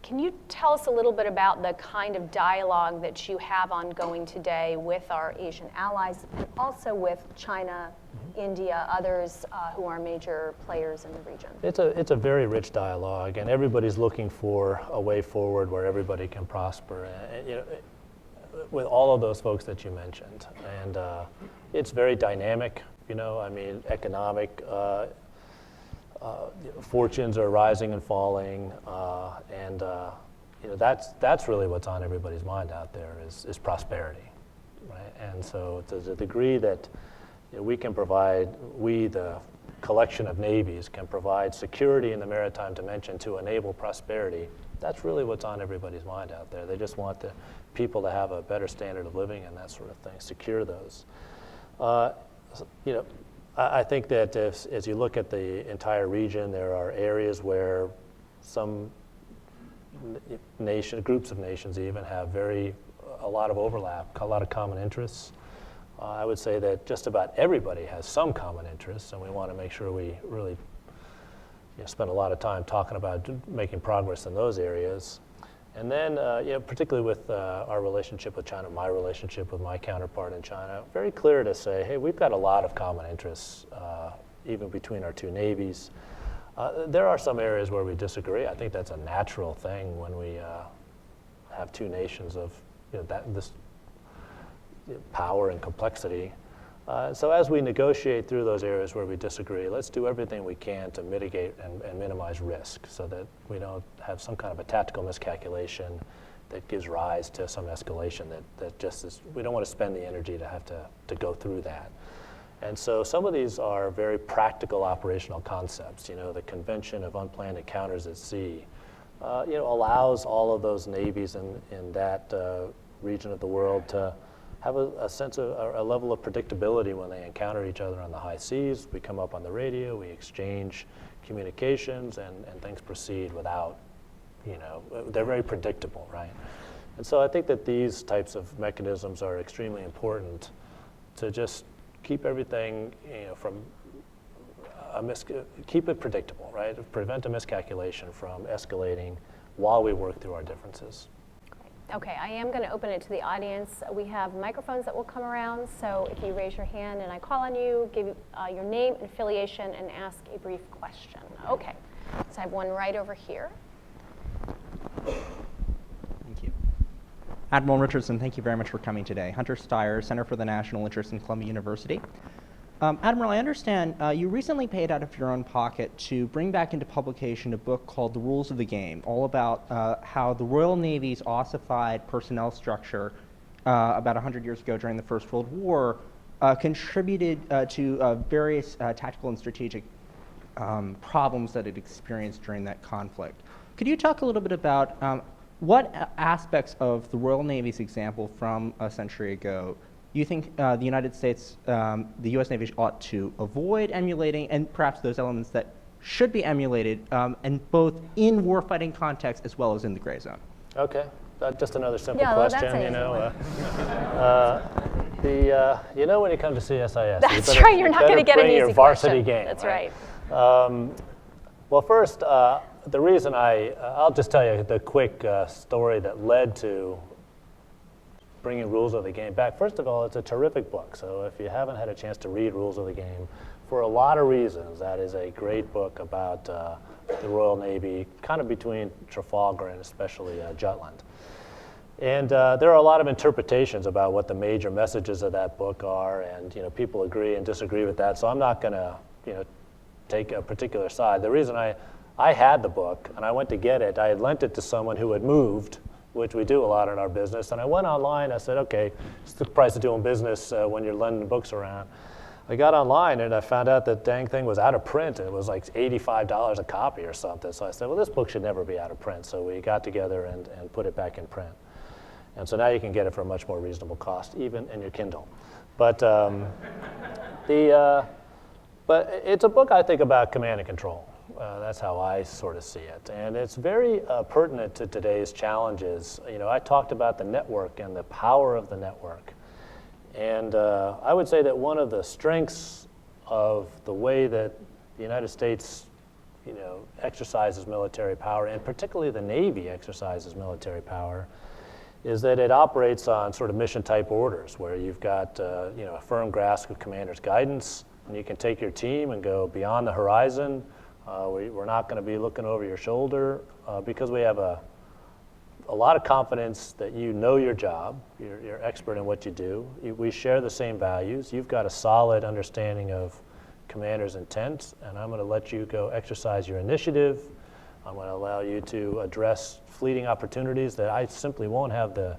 Can you tell us a little bit about the kind of dialogue that you have ongoing today with our Asian allies, and also with China, India, others who are major players in the region? It's a very rich dialogue, and everybody's looking for a way forward where everybody can prosper, with all of those folks that you mentioned. And it's very dynamic, economic fortunes are rising and falling, and that's really what's on everybody's mind out there is prosperity, right? And so to the degree that we can provide, the collection of navies can provide security in the maritime dimension to enable prosperity, that's really what's on everybody's mind out there. They just want the people to have a better standard of living and that sort of thing, secure those. I think that as you look at the entire region, there are areas where some groups of nations even have a lot of overlap, a lot of common interests. I would say that just about everybody has some common interests, and we want to make sure we really spend a lot of time talking about making progress in those areas. And then, particularly with our relationship with China, my relationship with my counterpart in China, very clear to say, hey, we've got a lot of common interests, even between our two navies. There are some areas where we disagree. I think that's a natural thing when we have two nations of this power and complexity. So as we negotiate through those areas where we disagree, let's do everything we can to mitigate and minimize risk so that we don't have some kind of a tactical miscalculation that gives rise to some escalation that just is, we don't want to spend the energy to have to go through that. And so some of these are very practical operational concepts. The Convention of Unplanned Encounters at Sea allows all of those navies in that region of the world to have a sense of a level of predictability when they encounter each other on the high seas. We come up on the radio, we exchange communications, and things proceed without, they're very predictable, right? And so I think that these types of mechanisms are extremely important to just keep everything, from keep it predictable, right? Prevent a miscalculation from escalating while we work through our differences. Okay, I am going to open it to the audience. We have microphones that will come around, so if you raise your hand and I call on you, give your name and affiliation and ask a brief question. Okay, so I have one right over here. Thank you. Admiral Richardson, thank you very much for coming today. Hunter Steyer, Center for the National Interest in Columbia University. Admiral, I understand you recently paid out of your own pocket to bring back into publication a book called The Rules of the Game, all about how the Royal Navy's ossified personnel structure about 100 years ago during the First World War contributed to various tactical and strategic problems that it experienced during that conflict. Could you talk a little bit about what aspects of the Royal Navy's example from a century ago you think the United States, the U.S. Navy ought to avoid emulating, and perhaps those elements that should be emulated, and both in warfighting context as well as in the gray zone? Okay, just another simple question. Well, that's when you come to CSIS, that's right. You're not going to get an easy your varsity question. game. That's right. right. Well, first, the reason I'll just tell you the quick story that led to bringing Rules of the Game back. First of all, it's a terrific book. So if you haven't had a chance to read Rules of the Game, for a lot of reasons, that is a great book about the Royal Navy, kind of between Trafalgar and especially Jutland. And there are a lot of interpretations about what the major messages of that book are, and people agree and disagree with that. So I'm not going to take a particular side. The reason I had the book and I went to get it, I had lent it to someone who had moved, which we do a lot in our business. And I went online. I said, okay, it's the price of doing business when you're lending books around. I got online and I found out that dang thing was out of print, and it was like $85 a copy or something. So I said, well, this book should never be out of print. So we got together and put it back in print. And so now you can get it for a much more reasonable cost, even in your Kindle. But but it's a book, I think, about command and control. That's how I sort of see it. And it's very pertinent to today's challenges. I talked about the network and the power of the network. And I would say that one of the strengths of the way that the United States exercises military power, and particularly the Navy exercises military power, is that it operates on sort of mission-type orders, where you've got a firm grasp of commander's guidance, and you can take your team and go beyond the horizon. We're not going to be looking over your shoulder because we have a lot of confidence that you know your job, you're expert in what you do. We share the same values. You've got a solid understanding of commander's intent, and I'm going to let you go exercise your initiative. I'm going to allow you to address fleeting opportunities that I simply won't have the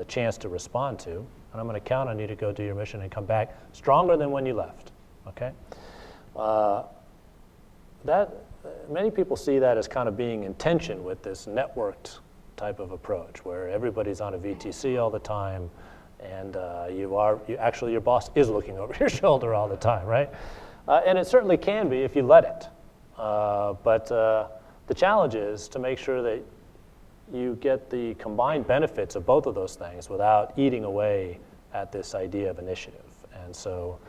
chance to respond to, and I'm going to count on you to go do your mission and come back stronger than when you left. Okay, many people see that as kind of being in tension with this networked type of approach, where everybody's on a VTC all the time, and actually your boss is looking over your shoulder all the time, right? And it certainly can be if you let it, but the challenge is to make sure that you get the combined benefits of both of those things without eating away at this idea of initiative. And so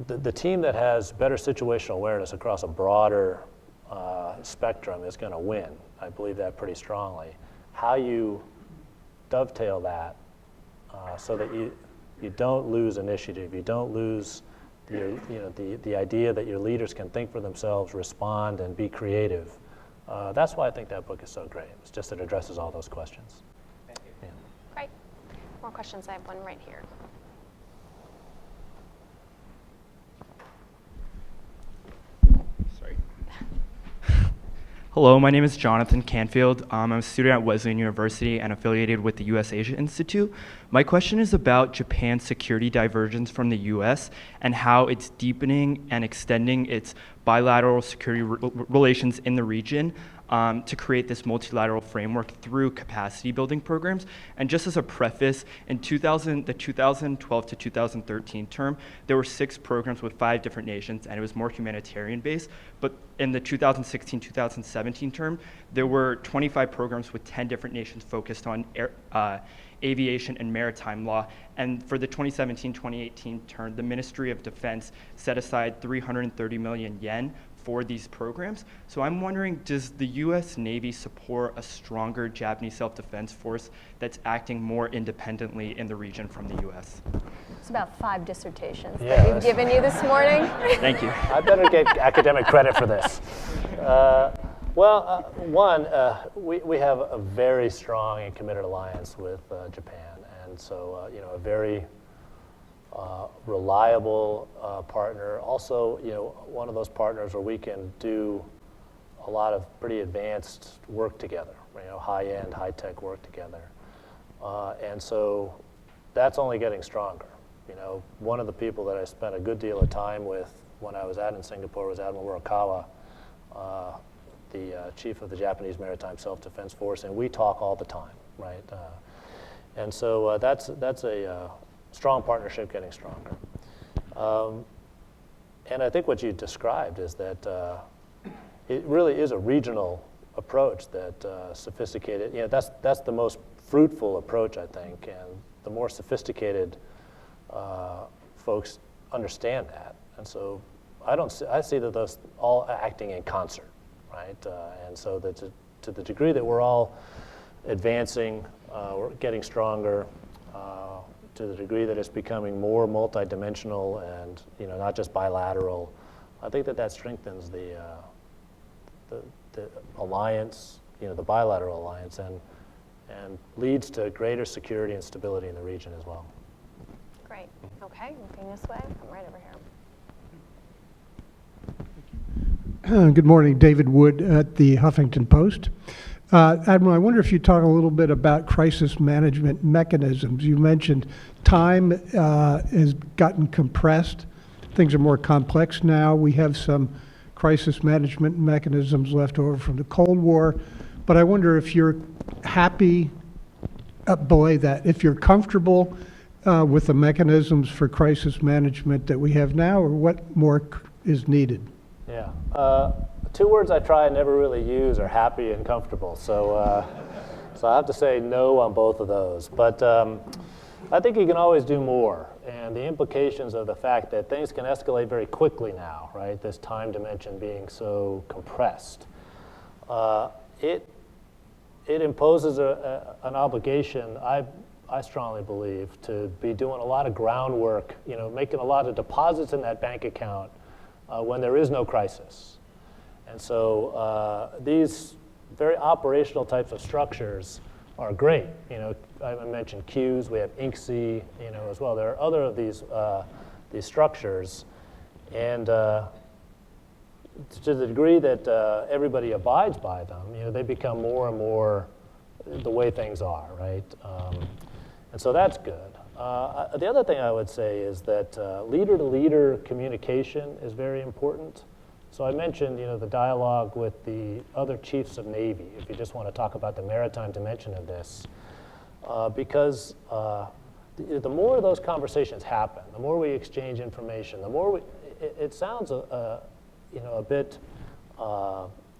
the team that has better situational awareness across a broader spectrum is going to win. I believe that pretty strongly. How you dovetail that so that you don't lose initiative, you don't lose the idea that your leaders can think for themselves, respond, and be creative. That's why I think that book is so great. It's just it addresses all those questions. Thank you. Yeah. Great. More questions? I have one right here. Sorry. Hello, my name is Jonathan Canfield. I'm a student at Wesleyan University and affiliated with the U.S. Asia Institute. My question is about Japan's security divergence from the U.S. and how it's deepening and extending its bilateral security relations in the region to create this multilateral framework through capacity building programs. And just as a preface, in the 2012 to 2013 term, there were 6 programs with 5 different nations, and it was more humanitarian based. But in the 2016-2017 term, there were 25 programs with 10 different nations focused on aviation and maritime law. And for the 2017-2018 term, the Ministry of Defense set aside 330 million yen for these programs. So I'm wondering, does the U.S. Navy support a stronger Japanese self-defense force that's acting more independently in the region from the U.S.? It's about 5 dissertations Yeah, that we've given you this morning. Thank you. I better get academic credit for this. We have a very strong and committed alliance with Japan, and so a very reliable partner. Also, one of those partners where we can do a lot of pretty advanced work together, high-end, high-tech work together. And so that's only getting stronger. One of the people that I spent a good deal of time with when I was out in Singapore was Admiral Murakawa, the chief of the Japanese Maritime Self-Defense Force, and we talk all the time, right? And so that's a strong partnership getting stronger. And I think what you described is that it really is a regional approach that sophisticated, that's the most fruitful approach, I think, and the more sophisticated folks understand that. And so I see that those all acting in concert, right? And so that to the degree that we're all advancing, we're getting stronger, to the degree that it's becoming more multidimensional and not just bilateral, I think that strengthens the alliance, the bilateral alliance, and leads to greater security and stability in the region as well. Great. Okay, looking this way. I'm right over here. Good morning, David Wood at the Huffington Post. Admiral, I wonder if you talk a little bit about crisis management mechanisms. You mentioned time has gotten compressed. Things are more complex now. We have some crisis management mechanisms left over from the Cold War. But I wonder if you're happy, if you're comfortable with the mechanisms for crisis management that we have now, or what more is needed? Yeah. Two words I try and never really use are happy and comfortable. So, so I have to say no on both of those. But I think you can always do more. And the implications of the fact that things can escalate very quickly now, right? This time dimension being so compressed. It imposes an obligation, I strongly believe, to be doing a lot of groundwork, making a lot of deposits in that bank account when there is no crisis. And so these very operational types of structures are great. I mentioned queues. We have INCSE, as well. There are other of these structures, and to the degree that everybody abides by them, they become more and more the way things are, right? And so that's good. The other thing I would say is that leader-to-leader communication is very important. So I mentioned, the dialogue with the other chiefs of Navy, if you just want to talk about the maritime dimension of this, because the more those conversations happen, the more we exchange information, the more it sounds a bit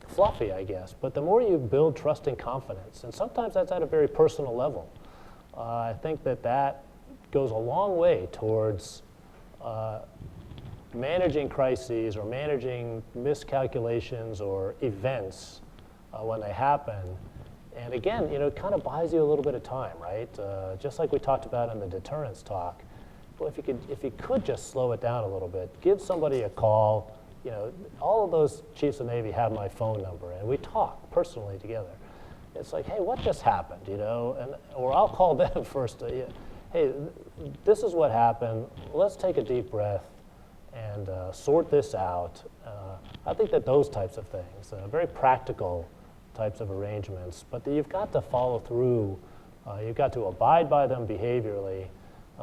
fluffy, I guess, but the more you build trust and confidence, and sometimes that's at a very personal level, I think that goes a long way towards managing crises or managing miscalculations or events when they happen. And again, it kind of buys you a little bit of time, right? Just like we talked about in the deterrence talk. Well, if you could just slow it down a little bit, give somebody a call. All of those chiefs of Navy have my phone number, and we talk personally together. It's like, hey, what just happened, or I'll call them first. Hey, this is what happened. Let's take a deep breath and sort this out. I think that those types of things, very practical types of arrangements, but you've got to follow through. You've got to abide by them behaviorally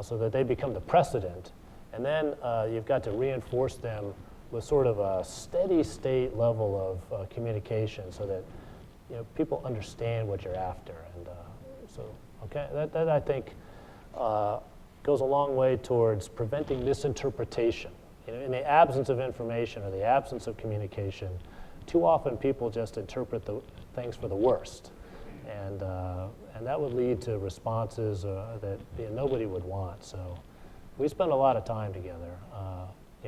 so that they become the precedent. And then you've got to reinforce them with sort of a steady state level of communication so that people understand what you're after. And that I think goes a long way towards preventing misinterpretation. In the absence of information or the absence of communication, too often people just interpret the things for the worst, and that would lead to responses that nobody would want. So we spend a lot of time together.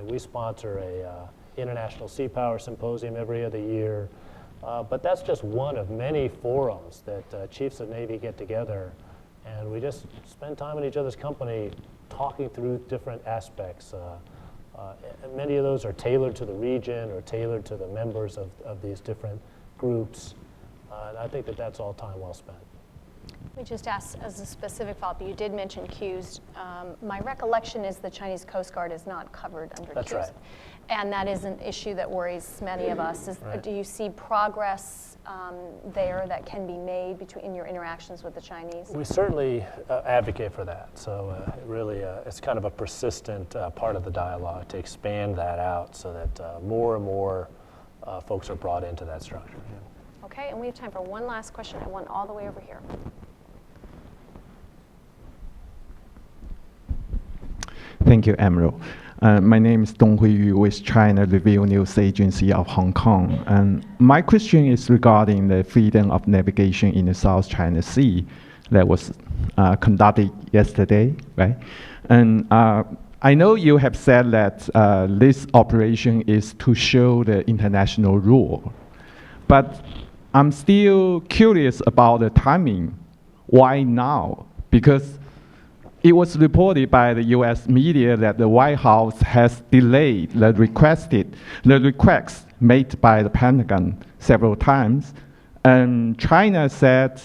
We sponsor a International Sea Power Symposium every other year, but that's just one of many forums that chiefs of Navy get together, and we just spend time in each other's company talking through different aspects. And many of those are tailored to the region or tailored to the members of these different groups. And I think that's all time well spent. Let me just ask as a specific follow-up. You did mention queues. My recollection is the Chinese Coast Guard is not covered under That's queues. right. And that is an issue that worries many of us. Right. Do you see progress there that can be made in your interactions with the Chinese? We certainly advocate for that. So really, it's kind of a persistent part of the dialogue to expand that out so that more and more folks are brought into that structure. Yeah. Okay, and we have time for one last question. I want all the way over here. Thank you, Emerald. My name is Dong Huiyu with China Review News Agency of Hong Kong. And my question is regarding the freedom of navigation in the South China Sea that was conducted yesterday, right? And I know you have said that this operation is to show the international rule, but I'm still curious about the timing. Why now? Because it was reported by the US media that the White House has delayed the request made by the Pentagon several times. And China said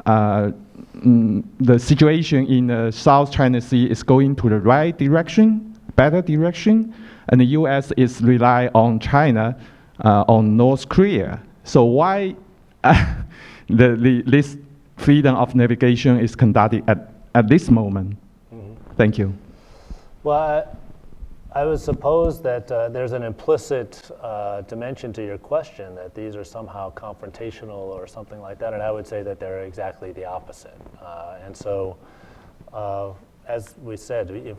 the situation in the South China Sea is going to the right direction, better direction, and the US is relying on China, on North Korea. So why this freedom of navigation is conducted at this moment? Thank you. Well, I would suppose that there's an implicit dimension to your question, that these are somehow confrontational or something like that, and I would say that they're exactly the opposite. And so, as we said, if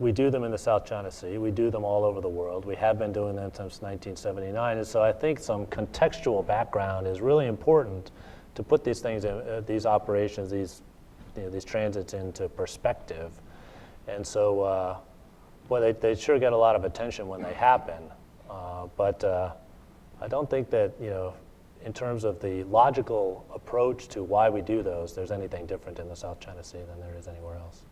we do them in the South China Sea, we do them all over the world. We have been doing them since 1979, and so I think some contextual background is really important to put these things, these operations, these transits into perspective. And so, well, they sure get a lot of attention when they happen, but I don't think that, in terms of the logical approach to why we do those, there's anything different in the South China Sea than there is anywhere else.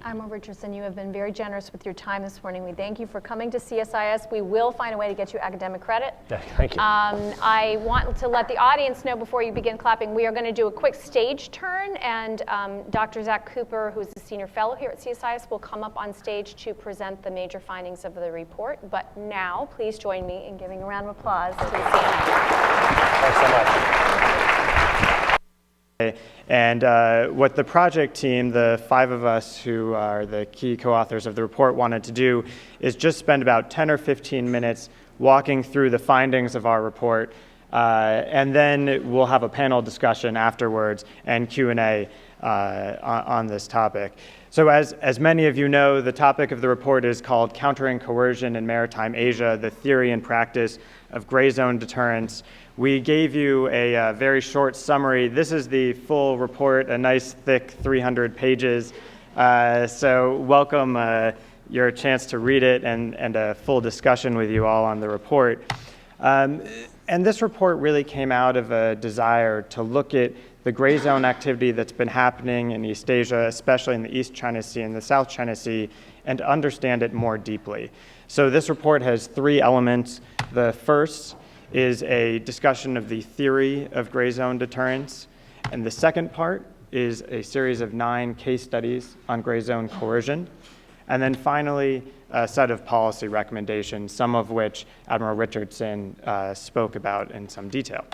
Admiral Richardson, you have been very generous with your time this morning. We thank you for coming to CSIS. We will find a way to get you academic credit. Yeah, thank you. I want to let the audience know before you begin clapping, we are going to do a quick stage turn, and Dr. Zach Cooper, who's a senior fellow here at CSIS, will come up on stage to present the major findings of the report. But now, please join me in giving a round of applause to the CNI. Thanks so much. And what the project team, the 5 of us who are the key co-authors of the report, wanted to do is just spend about 10 or 15 minutes walking through the findings of our report, and then we'll have a panel discussion afterwards and Q&A on this topic. So as many of you know, the topic of the report is called Countering Coercion in Maritime Asia, the Theory and Practice of Gray Zone Deterrence. We gave you a very short summary. This is the full report, a nice thick 300 pages. So welcome your chance to read it and a full discussion with you all on the report. And this report really came out of a desire to look at the gray zone activity that's been happening in East Asia, especially in the East China Sea and the South China Sea, and to understand it more deeply. So this report has 3 elements. The first is a discussion of the theory of gray zone deterrence, and the second part is a series of 9 case studies on gray zone coercion, and then finally a set of policy recommendations, some of which Admiral Richardson spoke about in some detail.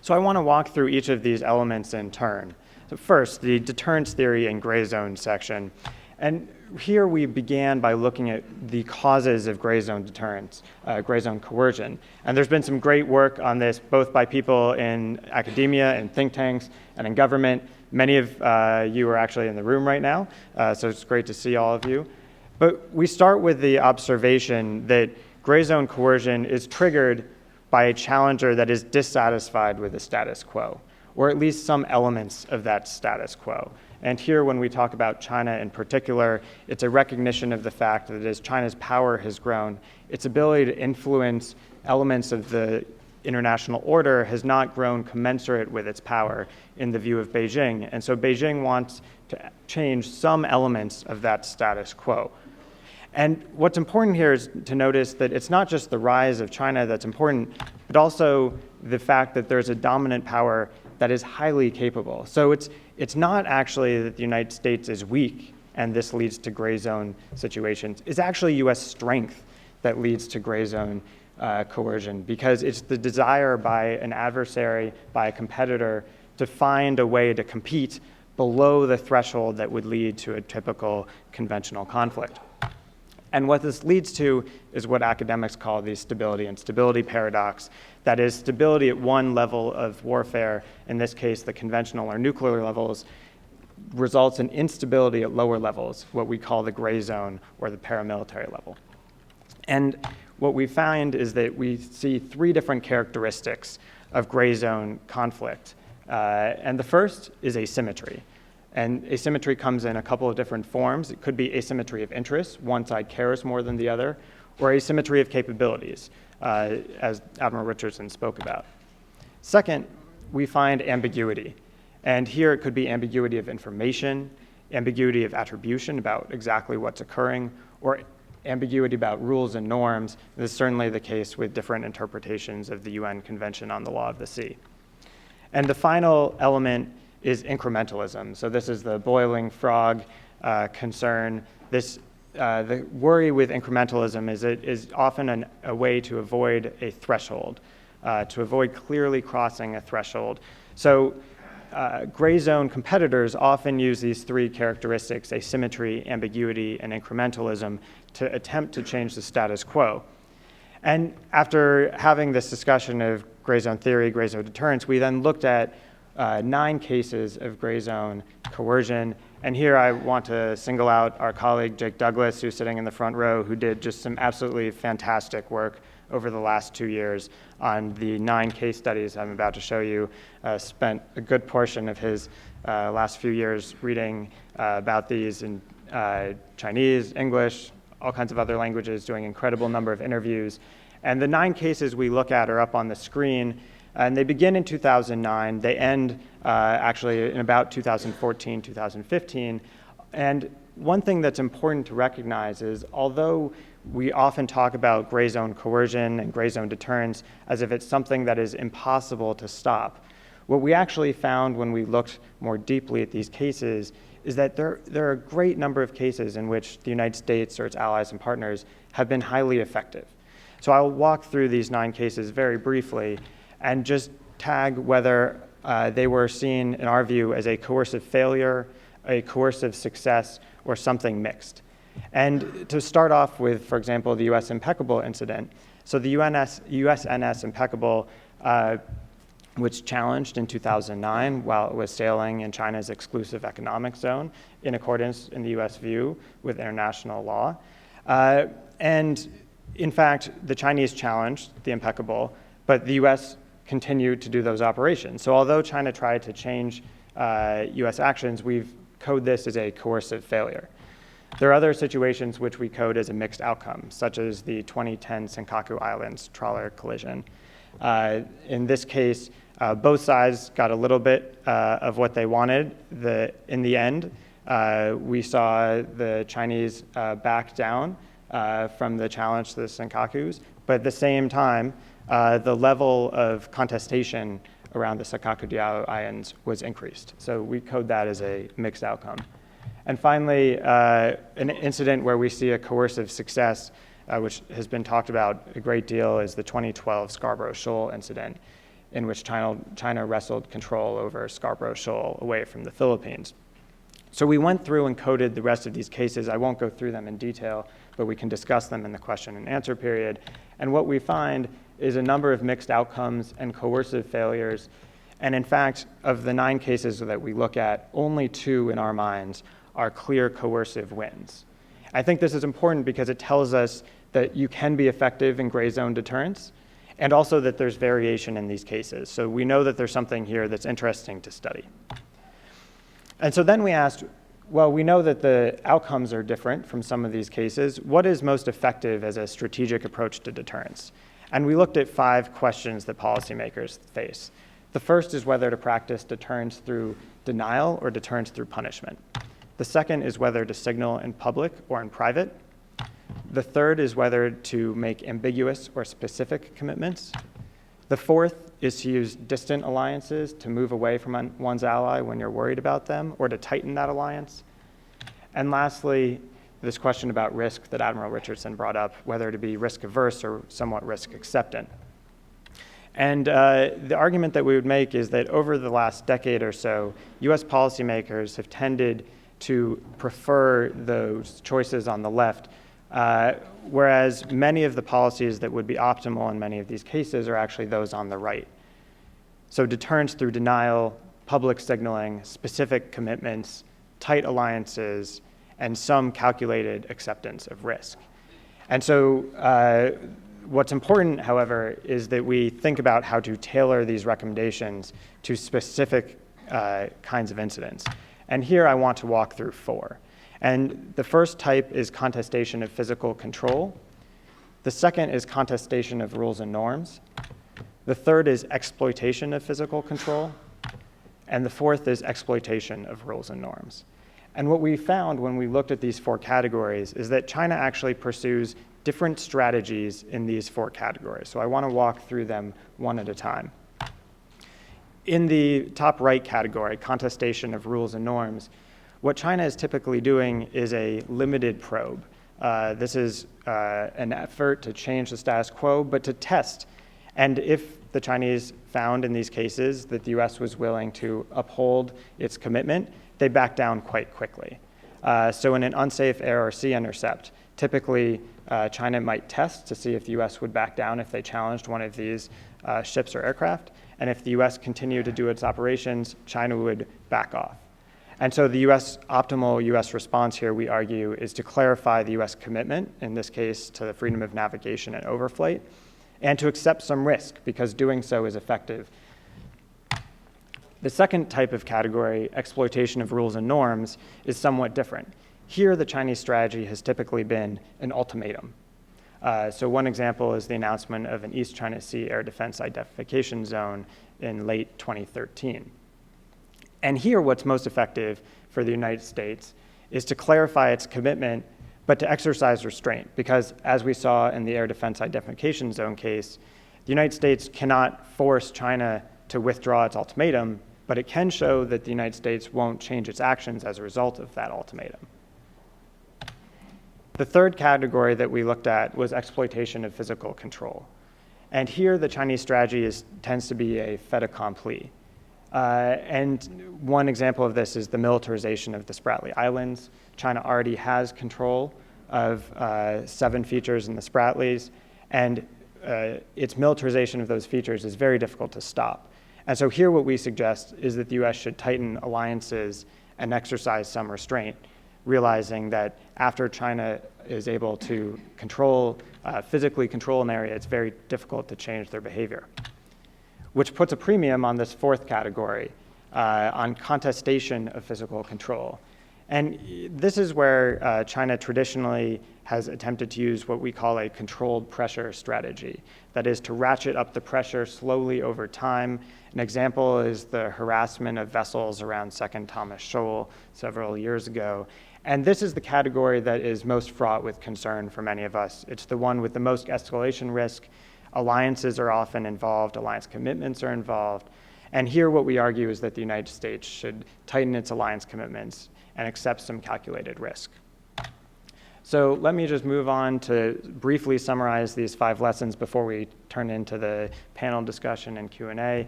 So I want to walk through each of these elements in turn. So first, the deterrence theory and gray zone section. And here we began by looking at the causes of gray zone deterrence, gray zone coercion. And there's been some great work on this, both by people in academia and think tanks and in government. Many of you are actually in the room right now, so it's great to see all of you. But we start with the observation that gray zone coercion is triggered by a challenger that is dissatisfied with the status quo, or at least some elements of that status quo. And here, when we talk about China in particular, it's a recognition of the fact that as China's power has grown, its ability to influence elements of the international order has not grown commensurate with its power in the view of Beijing. And so Beijing wants to change some elements of that status quo. And what's important here is to notice that it's not just the rise of China that's important, but also the fact that there's a dominant power that is highly capable. So it's not actually that the United States is weak and this leads to gray zone situations. It's actually US strength that leads to gray zone coercion, because it's the desire by an adversary, by a competitor, to find a way to compete below the threshold that would lead to a typical conventional conflict. And what this leads to is what academics call the stability and stability paradox. That is, stability at one level of warfare, in this case the conventional or nuclear levels, results in instability at lower levels, what we call the gray zone or the paramilitary level. And what we find is that we see 3 different characteristics of gray zone conflict. And the first is asymmetry. And asymmetry comes in a couple of different forms. It could be asymmetry of interest, one side cares more than the other, or asymmetry of capabilities, as Admiral Richardson spoke about. Second, we find ambiguity. And here it could be ambiguity of information, ambiguity of attribution about exactly what's occurring, or ambiguity about rules and norms. This is certainly the case with different interpretations of the UN Convention on the Law of the Sea. And the final element is incrementalism. So this is the boiling frog concern. The worry with incrementalism is it is often a way to avoid a threshold, to avoid clearly crossing a threshold. So gray zone competitors often use these three characteristics, asymmetry, ambiguity, and incrementalism, to attempt to change the status quo. And after having this discussion of gray zone theory, gray zone deterrence, we then looked at 9 cases of gray zone coercion. And here I want to single out our colleague Jake Douglas, who's sitting in the front row, who did just some absolutely fantastic work over the last 2 years on the 9 case studies I'm about to show you. Spent a good portion of his last few years reading about these in Chinese, English, all kinds of other languages, doing an incredible number of interviews. And the 9 cases we look at are up on the screen. And they begin in 2009. They end actually in about 2014, 2015. And one thing that's important to recognize is, although we often talk about gray zone coercion and gray zone deterrence as if it's something that is impossible to stop, what we actually found when we looked more deeply at these cases is that there are a great number of cases in which the United States or its allies and partners have been highly effective. So I'll walk through these 9 cases very briefly and just tag whether they were seen, in our view, as a coercive failure, a coercive success, or something mixed. And to start off with, for example, the US Impeccable incident. So the USNS Impeccable was challenged in 2009 while it was sailing in China's exclusive economic zone, in accordance, in the US view, with international law. And in fact, the Chinese challenged the Impeccable, but the US continued to do those operations. So although China tried to change US actions, we've coded this as a coercive failure. There are other situations which we code as a mixed outcome, such as the 2010 Sankaku Islands trawler collision. In this case, both sides got a little bit of what they wanted. In the end, we saw the Chinese back down from the challenge to the Sankakus, but at the same time, the level of contestation around the Sankaku Islands was increased. So we code that as a mixed outcome. And finally, an incident where we see a coercive success, which has been talked about a great deal, is the 2012 Scarborough Shoal incident, in which China wrestled control over Scarborough Shoal away from the Philippines. So we went through and coded the rest of these cases. I won't go through them in detail, but we can discuss them in the question and answer period. And what we find is a number of mixed outcomes and coercive failures. And in fact, of the 9 cases that we look at, only 2 in our minds are clear coercive wins. I think this is important because it tells us that you can be effective in gray zone deterrence, and also that there's variation in these cases. So we know that there's something here that's interesting to study. And so then we asked, well, we know that the outcomes are different from some of these cases. What is most effective as a strategic approach to deterrence? And we looked at 5 questions that policymakers face. The first is whether to practice deterrence through denial or deterrence through punishment. The second is whether to signal in public or in private. The third is whether to make ambiguous or specific commitments. The fourth is to use distant alliances to move away from one's ally when you're worried about them, or to tighten that alliance. And lastly, this question about risk that Admiral Richardson brought up, whether to be risk averse or somewhat risk acceptant. And the argument that we would make is that over the last decade or so, US policymakers have tended to prefer those choices on the left, whereas many of the policies that would be optimal in many of these cases are actually those on the right. So deterrence through denial, public signaling, specific commitments, tight alliances, and some calculated acceptance of risk. And so what's important, however, is that we think about how to tailor these recommendations to specific kinds of incidents. And here I want to walk through 4. And the first type is contestation of physical control. The second is contestation of rules and norms. The third is exploitation of physical control. And the fourth is exploitation of rules and norms. And what we found when we looked at these 4 categories is that China actually pursues different strategies in these 4 categories. So I want to walk through them one at a time. In the top right category, contestation of rules and norms, what China is typically doing is a limited probe. This is an effort to change the status quo, but to test. And if the Chinese found in these cases that the US was willing to uphold its commitment, they back down quite quickly. So in an unsafe air or sea intercept, typically China might test to see if the US would back down if they challenged one of these ships or aircraft. And if the US continued to do its operations, China would back off. And so the optimal US response here, we argue, is to clarify the US commitment, in this case to the freedom of navigation and overflight, and to accept some risk, because doing so is effective. The second type of category, exploitation of rules and norms, is somewhat different. Here, the Chinese strategy has typically been an ultimatum. So one example is the announcement of an East China Sea Air Defense Identification Zone in late 2013. And here, what's most effective for the United States is to clarify its commitment, but to exercise restraint, because as we saw in the Air Defense Identification Zone case, the United States cannot force China to withdraw its ultimatum, but it can show that the United States won't change its actions as a result of that ultimatum. The third category that we looked at was exploitation of physical control. And here, the Chinese strategy tends to be a fait accompli. And one example of this is the militarization of the Spratly Islands. China already has control of 7 features in the Spratlys, and its militarization of those features is very difficult to stop. And so here what we suggest is that the US should tighten alliances and exercise some restraint, realizing that after China is able to physically control an area, it's very difficult to change their behavior. Which puts a premium on this 4th category, on contestation of physical control. And this is where China traditionally has attempted to use what we call a controlled pressure strategy. That is, to ratchet up the pressure slowly over time. An example is the harassment of vessels around 2nd Thomas Shoal several years ago. And this is the category that is most fraught with concern for many of us. It's the one with the most escalation risk. Alliances are often involved, alliance commitments are involved. And here what we argue is that the United States should tighten its alliance commitments and accept some calculated risk. So let me just move on to briefly summarize these 5 lessons before we turn into the panel discussion and Q&A.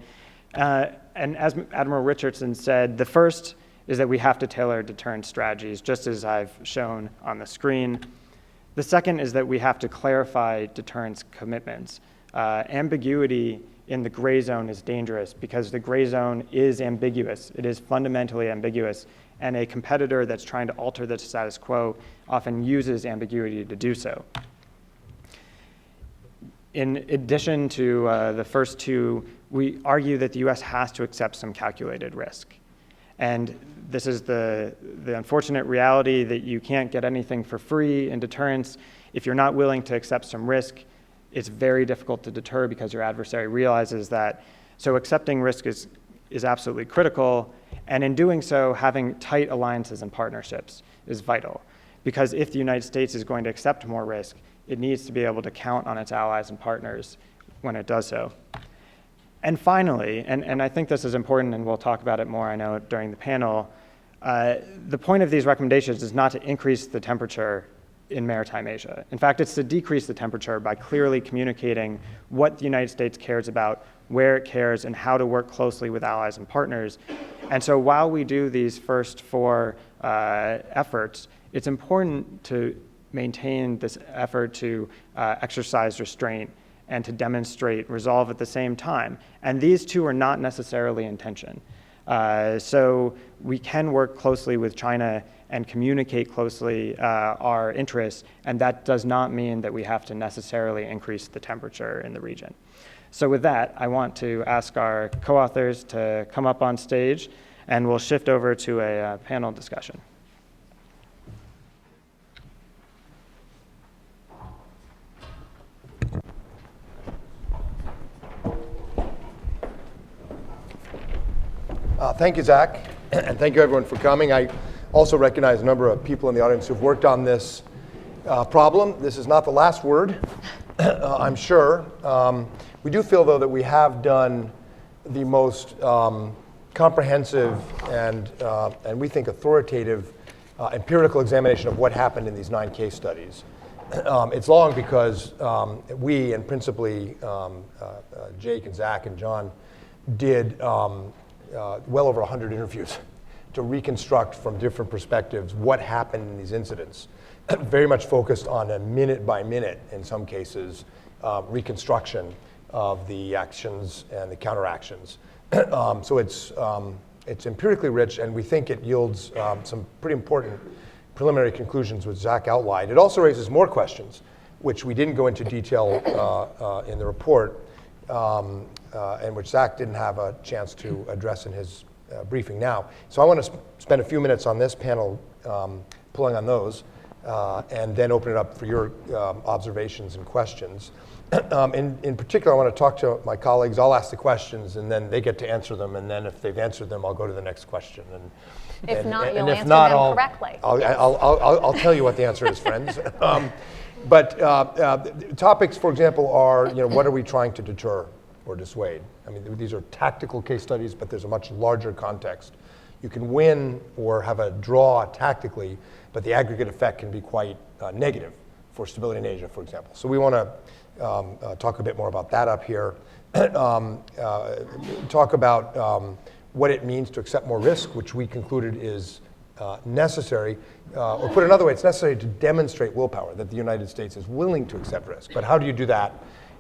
And as Admiral Richardson said, the first is that we have to tailor deterrence strategies, just as I've shown on the screen. The second is that we have to clarify deterrence commitments. Ambiguity in the gray zone is dangerous because the gray zone is ambiguous. It is fundamentally ambiguous, and a competitor that's trying to alter the status quo often uses ambiguity to do so. In addition to the first 2, we argue that the US has to accept some calculated risk. And this is the unfortunate reality that you can't get anything for free in deterrence. If you're not willing to accept some risk, it's very difficult to deter because your adversary realizes that. So accepting risk is absolutely critical. And in doing so, having tight alliances and partnerships is vital. Because if the United States is going to accept more risk, it needs to be able to count on its allies and partners when it does so. And finally, and I think this is important, and we'll talk about it more, I know, during the panel, the point of these recommendations is not to increase the temperature in maritime Asia. In fact, it's to decrease the temperature by clearly communicating what the United States cares about, where it cares, and how to work closely with allies and partners. And so while we do these first 4 efforts, it's important to maintain this effort to exercise restraint and to demonstrate resolve at the same time. And these 2 are not necessarily in tension. So we can work closely with China and communicate closely our interests, and that does not mean that we have to necessarily increase the temperature in the region. So with that, I want to ask our co-authors to come up on stage, and we'll shift over to a panel discussion. Thank you, Zach, and thank you everyone for coming. I also recognize a number of people in the audience who've worked on this problem. This is not the last word, I'm sure. We do feel, though, that we have done the most comprehensive and we think authoritative empirical examination of what happened in these 9 case studies. It's long because we, and principally Jake and Zach and John, did well over 100 interviews to reconstruct from different perspectives what happened in these incidents. Very much focused on a minute by minute, in some cases, reconstruction of the actions and the counteractions. So it's empirically rich, and we think it yields some pretty important preliminary conclusions, which Zach outlined. It also raises more questions, which we didn't go into detail in the report, and which Zach didn't have a chance to address in his briefing now. So I want to spend a few minutes on this panel pulling on those, and then open it up for your observations and questions. In particular, I want to talk to my colleagues. I'll ask the questions, and then they get to answer them, and then if they've answered them, I'll go to the next question. If not, you'll answer them correctly. I'll tell you what the answer is, friends. But topics, for example, are, what are we trying to deter or dissuade? I mean, these are tactical case studies, but there's a much larger context. You can win or have a draw tactically, but the aggregate effect can be quite negative for stability in Asia, for example. So we want to talk a bit more about that up here. Talk about what it means to accept more risk, which we concluded is necessary. Or put another way, it's necessary to demonstrate willpower, that the United States is willing to accept risk. But how do you do that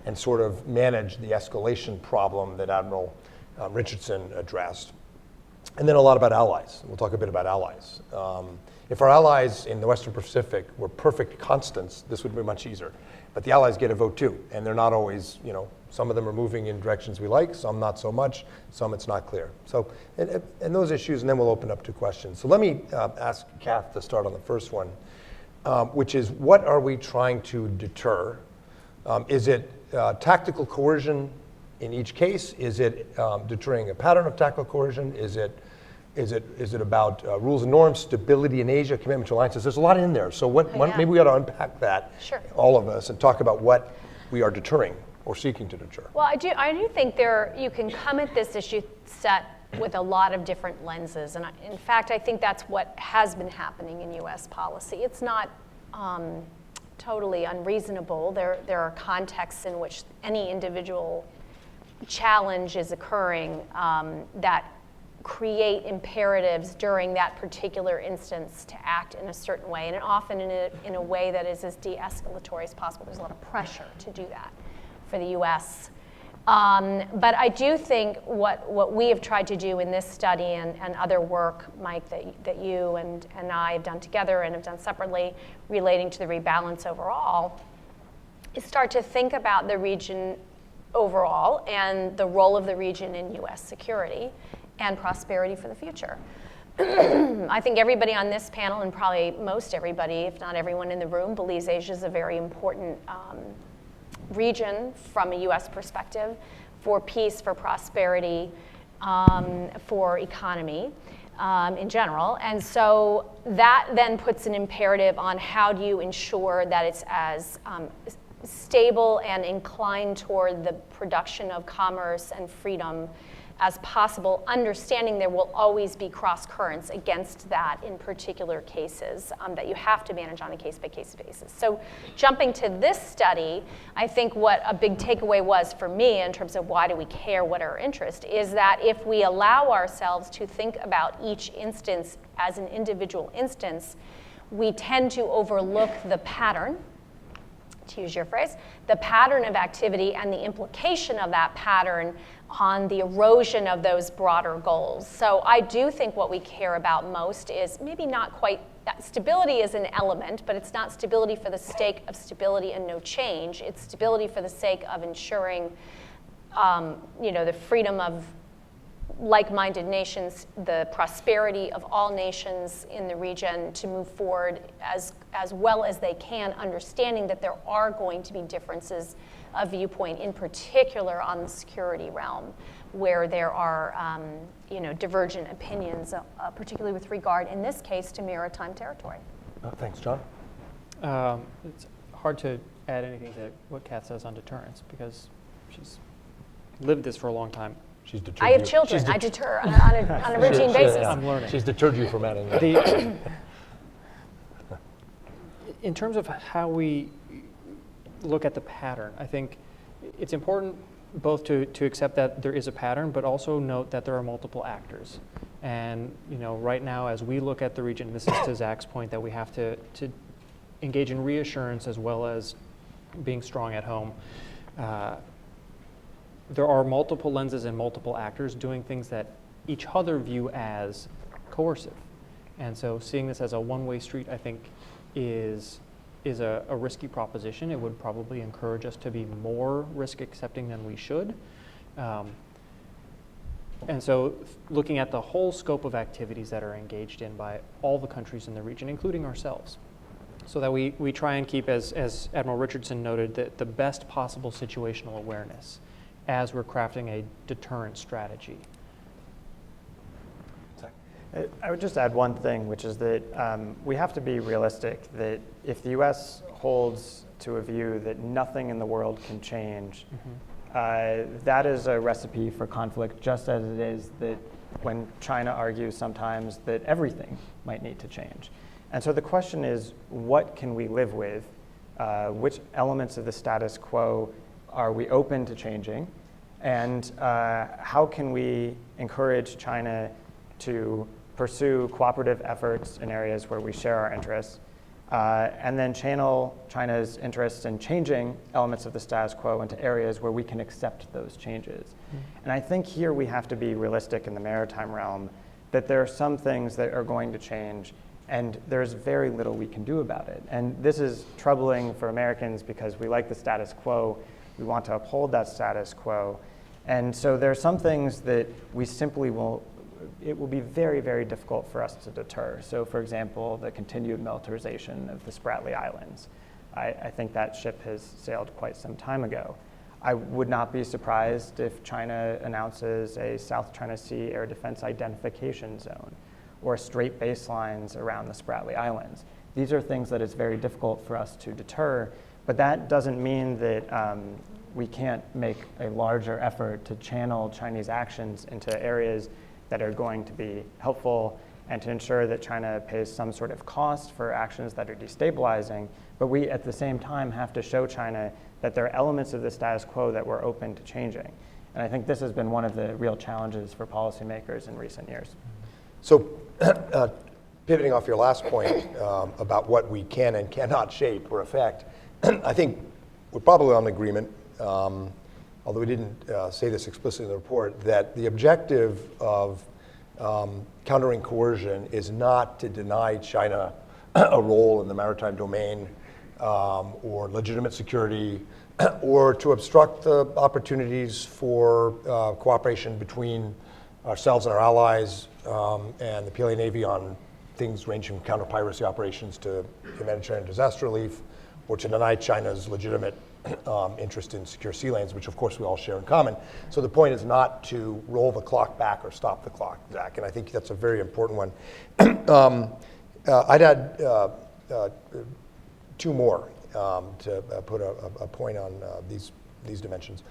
and sort of manage the escalation problem that Admiral Richardson addressed? And then a lot about allies. We'll talk a bit about allies. If our allies in the Western Pacific were perfect constants, this would be much easier. But the allies get a vote too, and they're not always, some of them are moving in directions we like, some not so much, some it's not clear. So, and those issues, and then we'll open up to questions. So let me ask Kath to start on the first one, which is, what are we trying to deter? Is it tactical coercion in each case? Is it deterring a pattern of tactical coercion? Is it about rules and norms, stability in Asia, commitment to alliances? There's a lot in there. So maybe we ought to unpack that, all of us, and talk about what we are deterring or seeking to deter. Well, I do think you can come at this issue set with a lot of different lenses. And in fact, I think that's what has been happening in US policy. It's not totally unreasonable. There are contexts in which any individual challenge is occurring that create imperatives during that particular instance to act in a certain way, and often in a way that is as de-escalatory as possible. There's a lot of pressure to do that for the US. But I do think what we have tried to do in this study and other work, Mike, that you and I have done together and have done separately relating to the rebalance overall, is start to think about the region overall and the role of the region in US security and prosperity for the future. I think everybody on this panel, and probably most everybody, if not everyone in the room, believes Asia is a very important region from a US perspective for peace, for prosperity, for economy in general. And so that then puts an imperative on how do you ensure that it's as stable and inclined toward the production of commerce and freedom as possible, understanding there will always be cross currents against that in particular cases that you have to manage on a case-by-case basis. So jumping to this study, I think what a big takeaway was for me in terms of why do we care, what our interest, is that if we allow ourselves to think about each instance as an individual instance, we tend to overlook the pattern, to use your phrase, the pattern of activity and the implication of that pattern on the erosion of those broader goals. So I do think what we care about most is maybe not quite, stability is an element, but it's not stability for the sake of stability and no change. It's stability for the sake of ensuring the freedom of like-minded nations, the prosperity of all nations in the region to move forward as well as they can, understanding that there are going to be differences of viewpoint, in particular on the security realm, where there are divergent opinions, particularly with regard, in this case, to maritime territory. Thanks, John. It's hard to add anything to what Kath says on deterrence because she's lived this for a long time. She's deterred I have you. children. I deter on a routine basis. Yeah. I'm learning. She's deterred you from adding that. In terms of how we look at the pattern, I think it's important both to accept that there is a pattern, but also note that there are multiple actors. And right now, as we look at the region, this is to Zach's point, that we have to engage in reassurance as well as being strong at home. There are multiple lenses and multiple actors doing things that each other view as coercive. And so seeing this as a one-way street, I think, is a risky proposition. It would probably encourage us to be more risk-accepting than we should. And so looking at the whole scope of activities that are engaged in by all the countries in the region, including ourselves, so that we try and keep, as Admiral Richardson noted, the best possible situational awareness as we're crafting a deterrent strategy. I would just add one thing, which is that we have to be realistic that if the U.S. holds to a view that nothing in the world can change, that is a recipe for conflict, just as it is that when China argues sometimes that everything might need to change. And so the question is, what can we live with? Which elements of the status quo are we open to changing? And how can we encourage China to pursue cooperative efforts in areas where we share our interests, and then channel China's interests in changing elements of the status quo into areas where we can accept those changes. And I think here we have to be realistic in the maritime realm that there are some things that are going to change, and there's very little we can do about it. And this is troubling for Americans because we like the status quo. We want to uphold that status quo. And so there are some things that we simply it will be very, very difficult for us to deter. So for example, the continued militarization of the Spratly Islands. I think that ship has sailed quite some time ago. I would not be surprised if China announces a South China Sea air defense identification zone or straight baselines around the Spratly Islands. These are things that it's very difficult for us to deter, but that doesn't mean that we can't make a larger effort to channel Chinese actions into areas that are going to be helpful and to ensure that China pays some sort of cost for actions that are destabilizing. But we, at the same time, have to show China that there are elements of the status quo that we're open to changing. And I think this has been one of the real challenges for policymakers in recent years. So pivoting off your last point about what we can and cannot shape or affect, I think we're probably on agreement, although we didn't say this explicitly in the report, that the objective of countering coercion is not to deny China a role in the maritime domain or legitimate security, or to obstruct the opportunities for cooperation between ourselves and our allies and the PLA Navy on things ranging from counter-piracy operations to humanitarian disaster relief, or to deny China's legitimate interest in secure sea lanes, which of course we all share in common. So the point is not to roll the clock back or stop the clock, Zach, and I think that's a very important one. I'd add two more to put a point on these dimensions.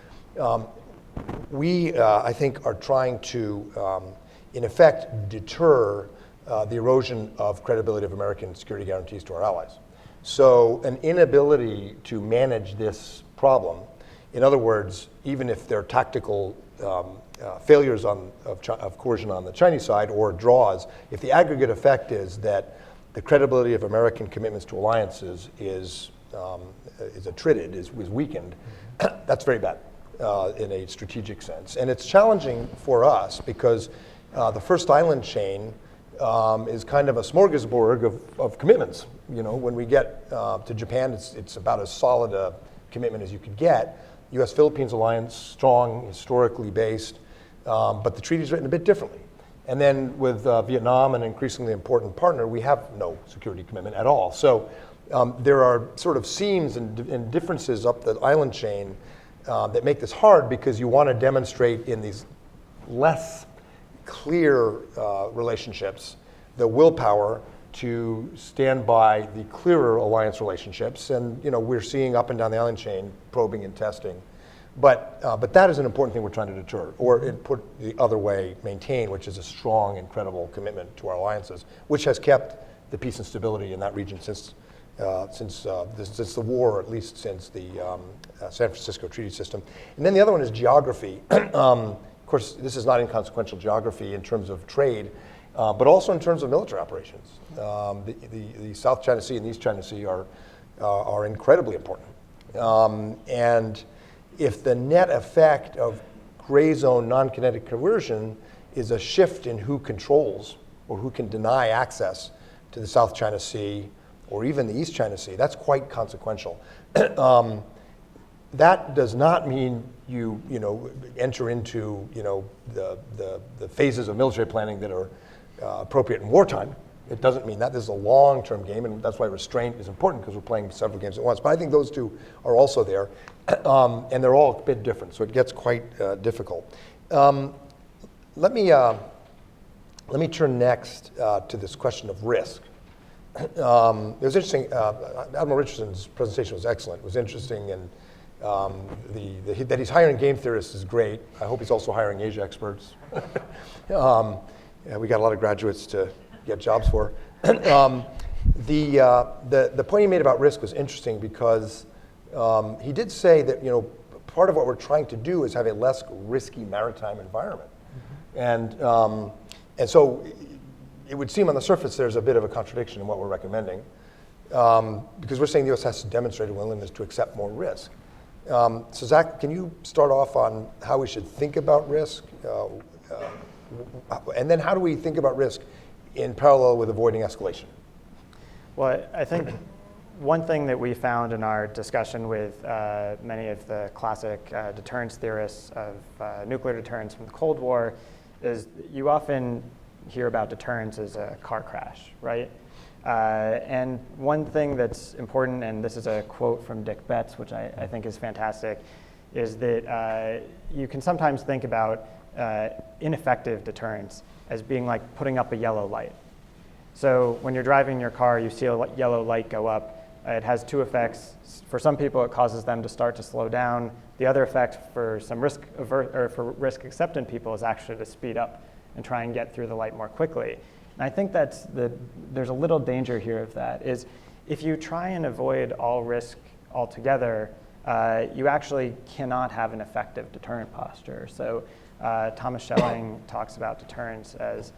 We, I think, are trying to, in effect, deter the erosion of credibility of American security guarantees to our allies. So an inability to manage this problem, in other words, even if there are tactical failures of coercion on the Chinese side or draws, if the aggregate effect is that the credibility of American commitments to alliances is attrited, is weakened, that's very bad in a strategic sense. And it's challenging for us because the first island chain is kind of a smorgasbord of commitments. You know, when we get to Japan, it's about as solid a commitment as you could get. U.S.-Philippines alliance, strong, historically based. But the treaty is written a bit differently. And then with Vietnam, an increasingly important partner, we have no security commitment at all. So there are sort of seams and differences up the island chain that make this hard, because you want to demonstrate in these less clear relationships the willpower to stand by the clearer alliance relationships. And we're seeing up and down the island chain probing and testing. But that is an important thing we're trying to deter, or put the other way, maintain, which is a strong and credible commitment to our alliances, which has kept the peace and stability in that region since the war, or at least since the San Francisco Treaty System. And then the other one is geography. Of course, this is not inconsequential geography in terms of trade, but also in terms of military operations. The South China Sea and the East China Sea are incredibly important. And if the net effect of gray zone non-kinetic coercion is a shift in who controls or who can deny access to the South China Sea or even the East China Sea, that's quite consequential. That does not mean you enter into the phases of military planning that are appropriate in wartime. It doesn't mean that. This is a long-term game, and that's why restraint is important, because we're playing several games at once. But I think those two are also there, and they're all a bit different, so it gets quite difficult. Let me turn next to this question of risk. It was interesting. Admiral Richardson's presentation was excellent. It was interesting, and that he's hiring game theorists is great. I hope he's also hiring Asia experts. We got a lot of graduates to get jobs for. The point he made about risk was interesting, because he did say that part of what we're trying to do is have a less risky maritime environment, and so it would seem on the surface there's a bit of a contradiction in what we're recommending, because we're saying the U.S. has to demonstrate a willingness to accept more risk. So Zach, can you start off on how we should think about risk, and then how do we think about risk in parallel with avoiding escalation? Well, I think one thing that we found in our discussion with many of the classic deterrence theorists of nuclear deterrence from the Cold War is you often hear about deterrence as a car crash, right? And one thing that's important, and this is a quote from Dick Betts, which I think is fantastic, is that you can sometimes think about ineffective deterrence as being like putting up a yellow light. So when you're driving your car, you see a yellow light go up. It has two effects. For some people, it causes them to start to slow down. The other effect for some risk acceptant people is actually to speed up and try and get through the light more quickly. And I think there's a little danger here of that, is if you try and avoid all risk altogether, you actually cannot have an effective deterrent posture. So Thomas Schelling talks about deterrence as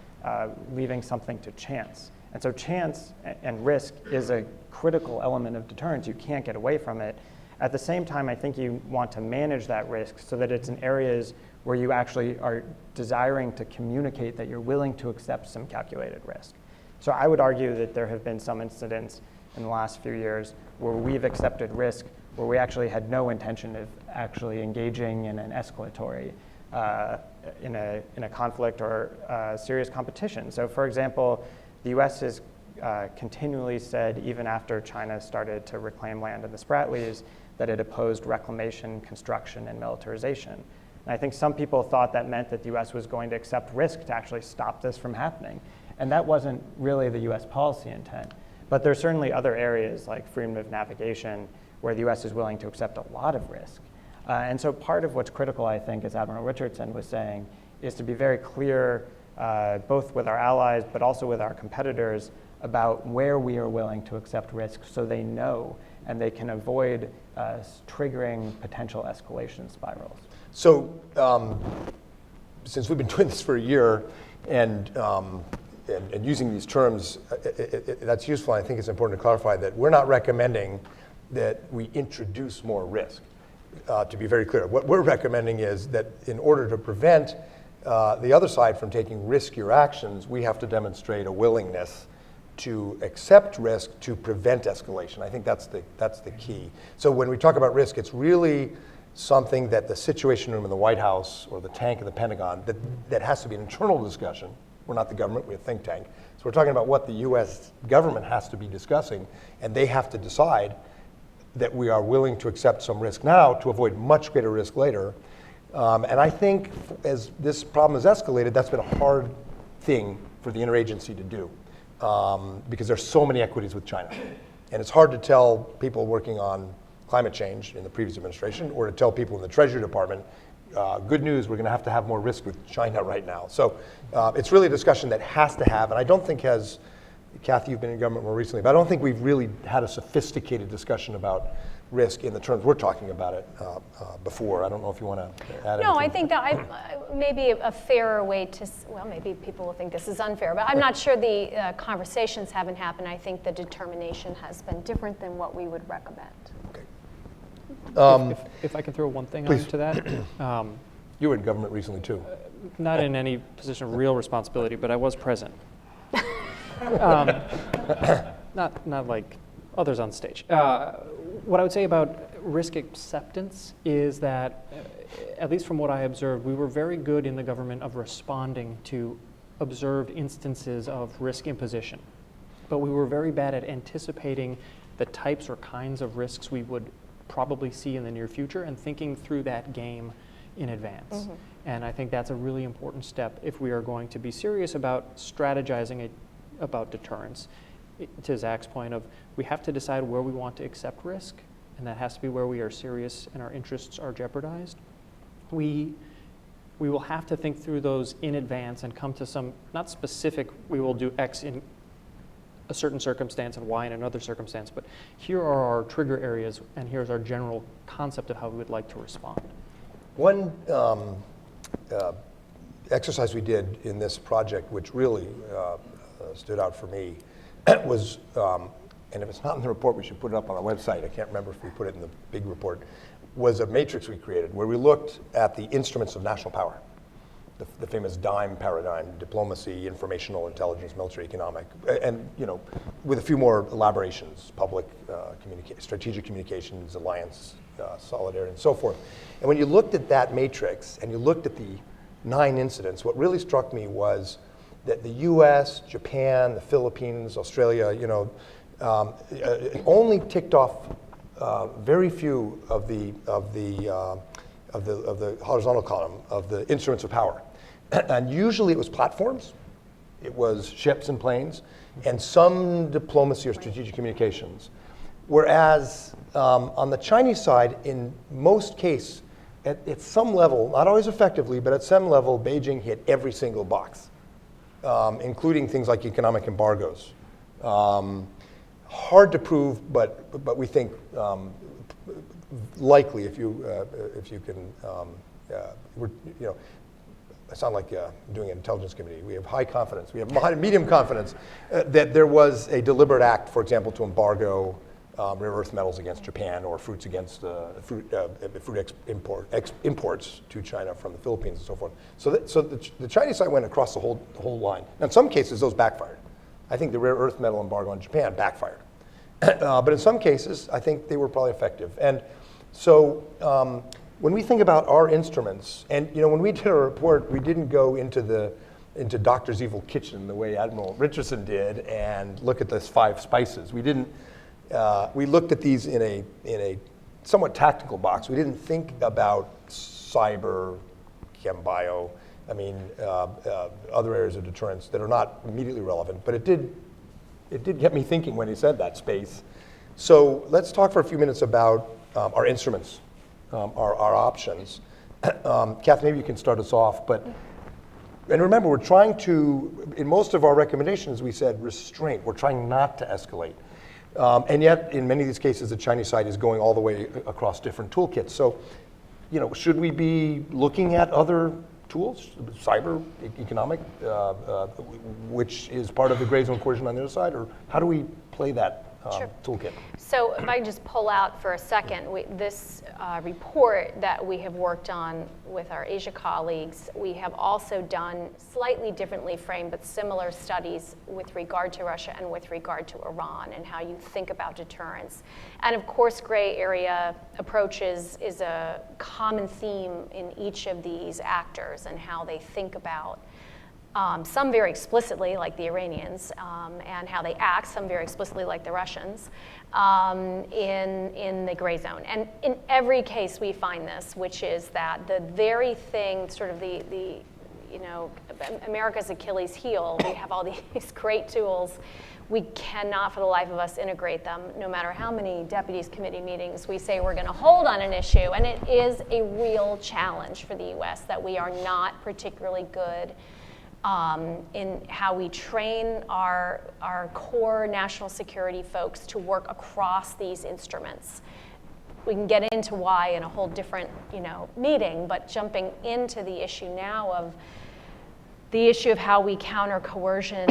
leaving something to chance. And so chance and risk is a critical element of deterrence. You can't get away from it. At the same time, I think you want to manage that risk so that it's in areas where you actually are desiring to communicate that you're willing to accept some calculated risk. So I would argue that there have been some incidents in the last few years where we've accepted risk where we actually had no intention of actually engaging in an escalatory in a conflict or serious competition. So for example, the US has continually said, even after China started to reclaim land in the Spratlys, that it opposed reclamation, construction, and militarization. And I think some people thought that meant that the US was going to accept risk to actually stop this from happening. And that wasn't really the US policy intent. But there's certainly other areas like freedom of navigation where the US is willing to accept a lot of risk. And so part of what's critical, I think, as Admiral Richardson was saying, is to be very clear, both with our allies, but also with our competitors, about where we are willing to accept risk so they know and they can avoid triggering potential escalation spirals. So since we've been doing this for a year and using these terms, that's useful. I think it's important to clarify that we're not recommending that we introduce more risk. To be very clear, what we're recommending is that in order to prevent the other side from taking riskier actions, we have to demonstrate a willingness to accept risk to prevent escalation. I think that's the key. So when we talk about risk, it's really something that the Situation Room in the White House or the tank in the Pentagon, that has to be an internal discussion. We're not the government, we're a think tank. So we're talking about what the US government has to be discussing, and they have to decide that we are willing to accept some risk now to avoid much greater risk later. And I think as this problem has escalated, that's been a hard thing for the interagency to do because there's so many equities with China. And it's hard to tell people working on climate change in the previous administration or to tell people in the Treasury Department, good news, we're going to have more risk with China right now. So it's really a discussion that has to have, and I don't think has, Kathy, you've been in government more recently, but I don't think we've really had a sophisticated discussion about risk in the terms we're talking about it before. I don't know if you want to add anything. No, I think that maybe a fairer way to, well, maybe people will think this is unfair, but I'm not sure the conversations haven't happened. I think the determination has been different than what we would recommend. Okay. If I can throw one thing Please. onto that. You were in government recently too. Not in any position of real responsibility, but I was present. Not like others on stage. What I would say about risk acceptance is that, at least from what I observed, we were very good in the government of responding to observed instances of risk imposition. But we were very bad at anticipating the types or kinds of risks we would probably see in the near future and thinking through that game in advance. Mm-hmm. And I think that's a really important step if we are going to be serious about strategizing about deterrence. To Zach's point of, we have to decide where we want to accept risk, and that has to be where we are serious and our interests are jeopardized. We will have to think through those in advance and come to some, not specific, we will do X in a certain circumstance and Y in another circumstance, but here are our trigger areas and here's our general concept of how we would like to respond. One exercise we did in this project, which really stood out for me, was, and if it's not in the report, we should put it up on our website. I can't remember if we put it in the big report, was a matrix we created where we looked at the instruments of national power, the famous DIME paradigm, diplomacy, informational intelligence, military, economic, and with a few more elaborations, public, strategic communications, alliance, solidarity, and so forth. And when you looked at that matrix and you looked at the 9 incidents, what really struck me was that the U.S., Japan, the Philippines, Australia, only ticked off very few of the horizontal column of the instruments of power. And usually it was platforms, it was ships and planes, and some diplomacy or strategic communications. Whereas on the Chinese side, in most cases, at some level, not always effectively, but at some level, Beijing hit every single box, including things like economic embargoes. Hard to prove, but we think likely if you can. I sound like doing an intelligence committee. We have high confidence. We have medium confidence that there was a deliberate act, for example, to embargo rare earth metals against Japan or fruits against imports to China from the Philippines and so forth. So the Chinese side went across the whole line. Now, in some cases, those backfired. I think the rare earth metal embargo on Japan backfired. But in some cases, I think they were probably effective. And so when we think about our instruments, and when we did our report, we didn't go into Doctor's Evil Kitchen the way Admiral Richardson did and look at those 5 spices. We didn't. We looked at these in a somewhat tactical box. We didn't think about cyber, chem bio, other areas of deterrence that are not immediately relevant. But it did get me thinking when he said that, space. So let's talk for a few minutes about our instruments, our options. Kath, maybe you can start us off. And remember, we're trying to, in most of our recommendations, we said restraint. We're trying not to escalate. And yet, in many of these cases, the Chinese side is going all the way across different toolkits. So, should we be looking at other tools, cyber, economic, which is part of the gray zone coercion on the other side, or how do we play that toolkit. So if I can just pull out for a second, this report that we have worked on with our Asia colleagues, we have also done slightly differently framed but similar studies with regard to Russia and with regard to Iran and how you think about deterrence. And of course, gray area approaches is a common theme in each of these actors and how they think about some very explicitly, like the Iranians, and how they act, some very explicitly, like the Russians, in the gray zone. And in every case, we find this, which is that the very thing, sort of the America's Achilles heel, we have all these great tools. We cannot, for the life of us, integrate them, no matter how many deputies committee meetings we say we're going to hold on an issue. And it is a real challenge for the U.S. that we are not particularly good in how we train our core national security folks to work across these instruments. We can get into why in a whole different meeting, but jumping into the issue now of the issue of how we counter coercion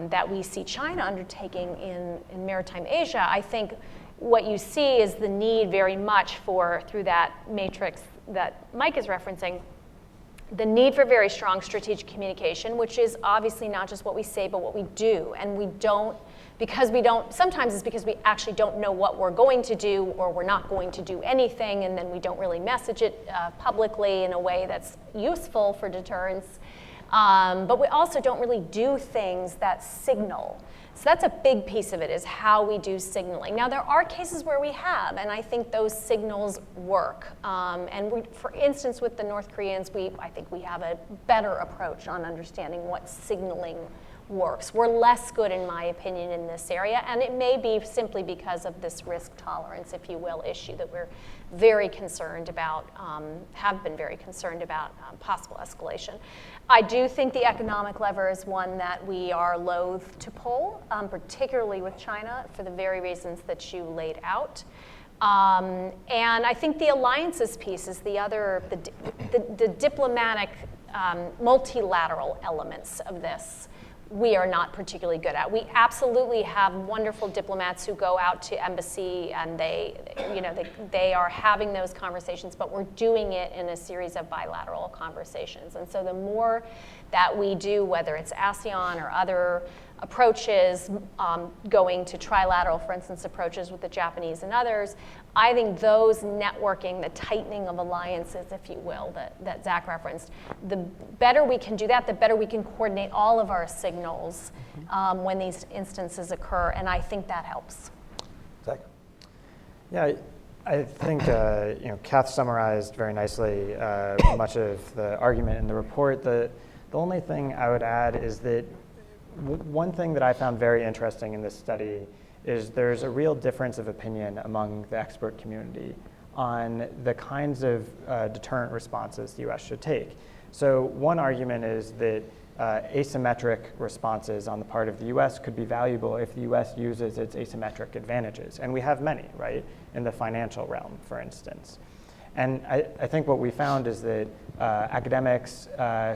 that we see China undertaking in maritime Asia, I think what you see is the need very much for, through that matrix that Mike is referencing, the need for very strong strategic communication, which is obviously not just what we say, but what we do. And sometimes it's because we actually don't know what we're going to do, or we're not going to do anything, and then we don't really message it publicly in a way that's useful for deterrence. But we also don't really do things that signal. So that's a big piece of it, is how we do signaling. Now, there are cases where we have, and I think those signals work. For instance, with the North Koreans, I think we have a better approach on understanding what signaling works. We're less good, in my opinion, in this area, and it may be simply because of this risk tolerance, if you will, issue that we're very concerned about, have been very concerned about possible escalation. I do think the economic lever is one that we are loath to pull, particularly with China, for the very reasons that you laid out. And I think the alliances piece is the other, the diplomatic, multilateral elements of this we are not particularly good at. We absolutely have wonderful diplomats who go out to embassy and they are having those conversations, but we're doing it in a series of bilateral conversations. And so the more that we do, whether it's ASEAN or other approaches, going to trilateral, for instance, approaches with the Japanese and others, I think those networking, the tightening of alliances, if you will, that Zach referenced, the better we can do that, the better we can coordinate all of our signals when these instances occur, and I think that helps. Zach? Yeah, I think Kath summarized very nicely much of the argument in the report. The only thing I would add is that one thing that I found very interesting in this study is there's a real difference of opinion among the expert community on the kinds of deterrent responses the US should take. So one argument is that asymmetric responses on the part of the US could be valuable if the US uses its asymmetric advantages. And we have many, right, in the financial realm, for instance. And I think what we found is that academics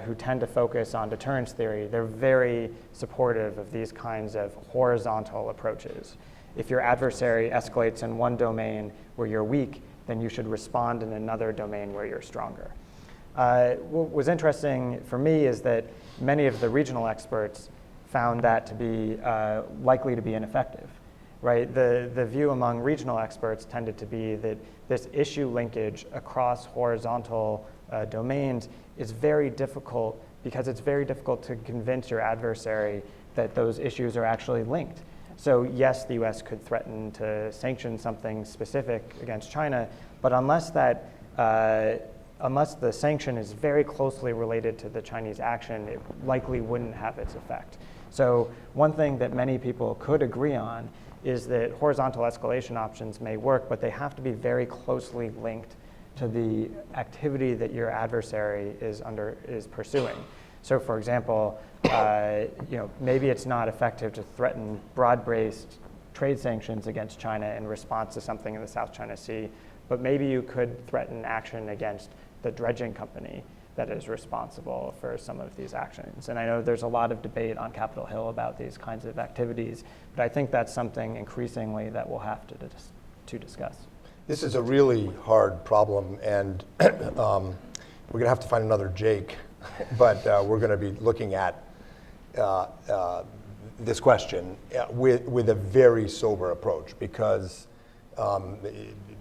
who tend to focus on deterrence theory, they're very supportive of these kinds of horizontal approaches. If your adversary escalates in one domain where you're weak, then you should respond in another domain where you're stronger. What was interesting for me is that many of the regional experts found that to be likely to be ineffective. Right? The view among regional experts tended to be that this issue linkage across horizontal domains is very difficult because it's very difficult to convince your adversary that those issues are actually linked. So yes, the US could threaten to sanction something specific against China, but unless the sanction is very closely related to the Chinese action, it likely wouldn't have its effect. So one thing that many people could agree on is that horizontal escalation options may work, but they have to be very closely linked to the activity that your adversary is pursuing. So for example, maybe it's not effective to threaten broad-based trade sanctions against China in response to something in the South China Sea, but maybe you could threaten action against the dredging company that is responsible for some of these actions. And I know there's a lot of debate on Capitol Hill about these kinds of activities, but I think that's something increasingly that we'll have to discuss. This is a really hard problem, and we're going to have to find another Jake, but we're going to be looking at this question with a very sober approach, because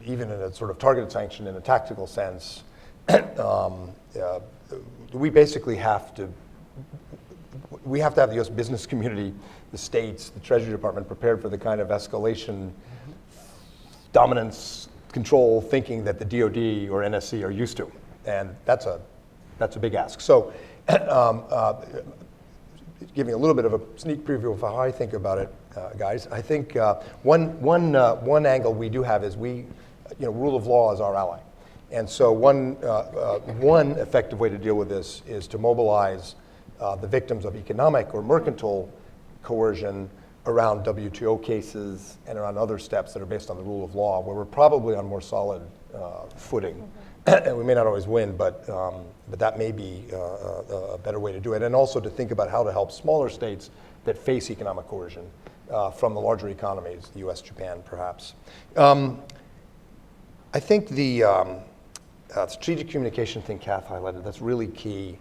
even in a sort of targeted sanction in a tactical sense, we basically have to have the U.S. business community, the states, the Treasury Department prepared for the kind of escalation, dominance, control thinking that the DoD or NSC are used to, and that's a big ask. So, giving a little bit of a sneak preview of how I think about it, guys. I think one angle we do have is rule of law is our ally. And so one effective way to deal with this is to mobilize the victims of economic or mercantile coercion around WTO cases and around other steps that are based on the rule of law, where we're probably on more solid footing. And we may not always win, but that may be a better way to do it. And also to think about how to help smaller states that face economic coercion from the larger economies, the US, Japan, perhaps. I think the strategic communication thing Kath highlighted, that's really key.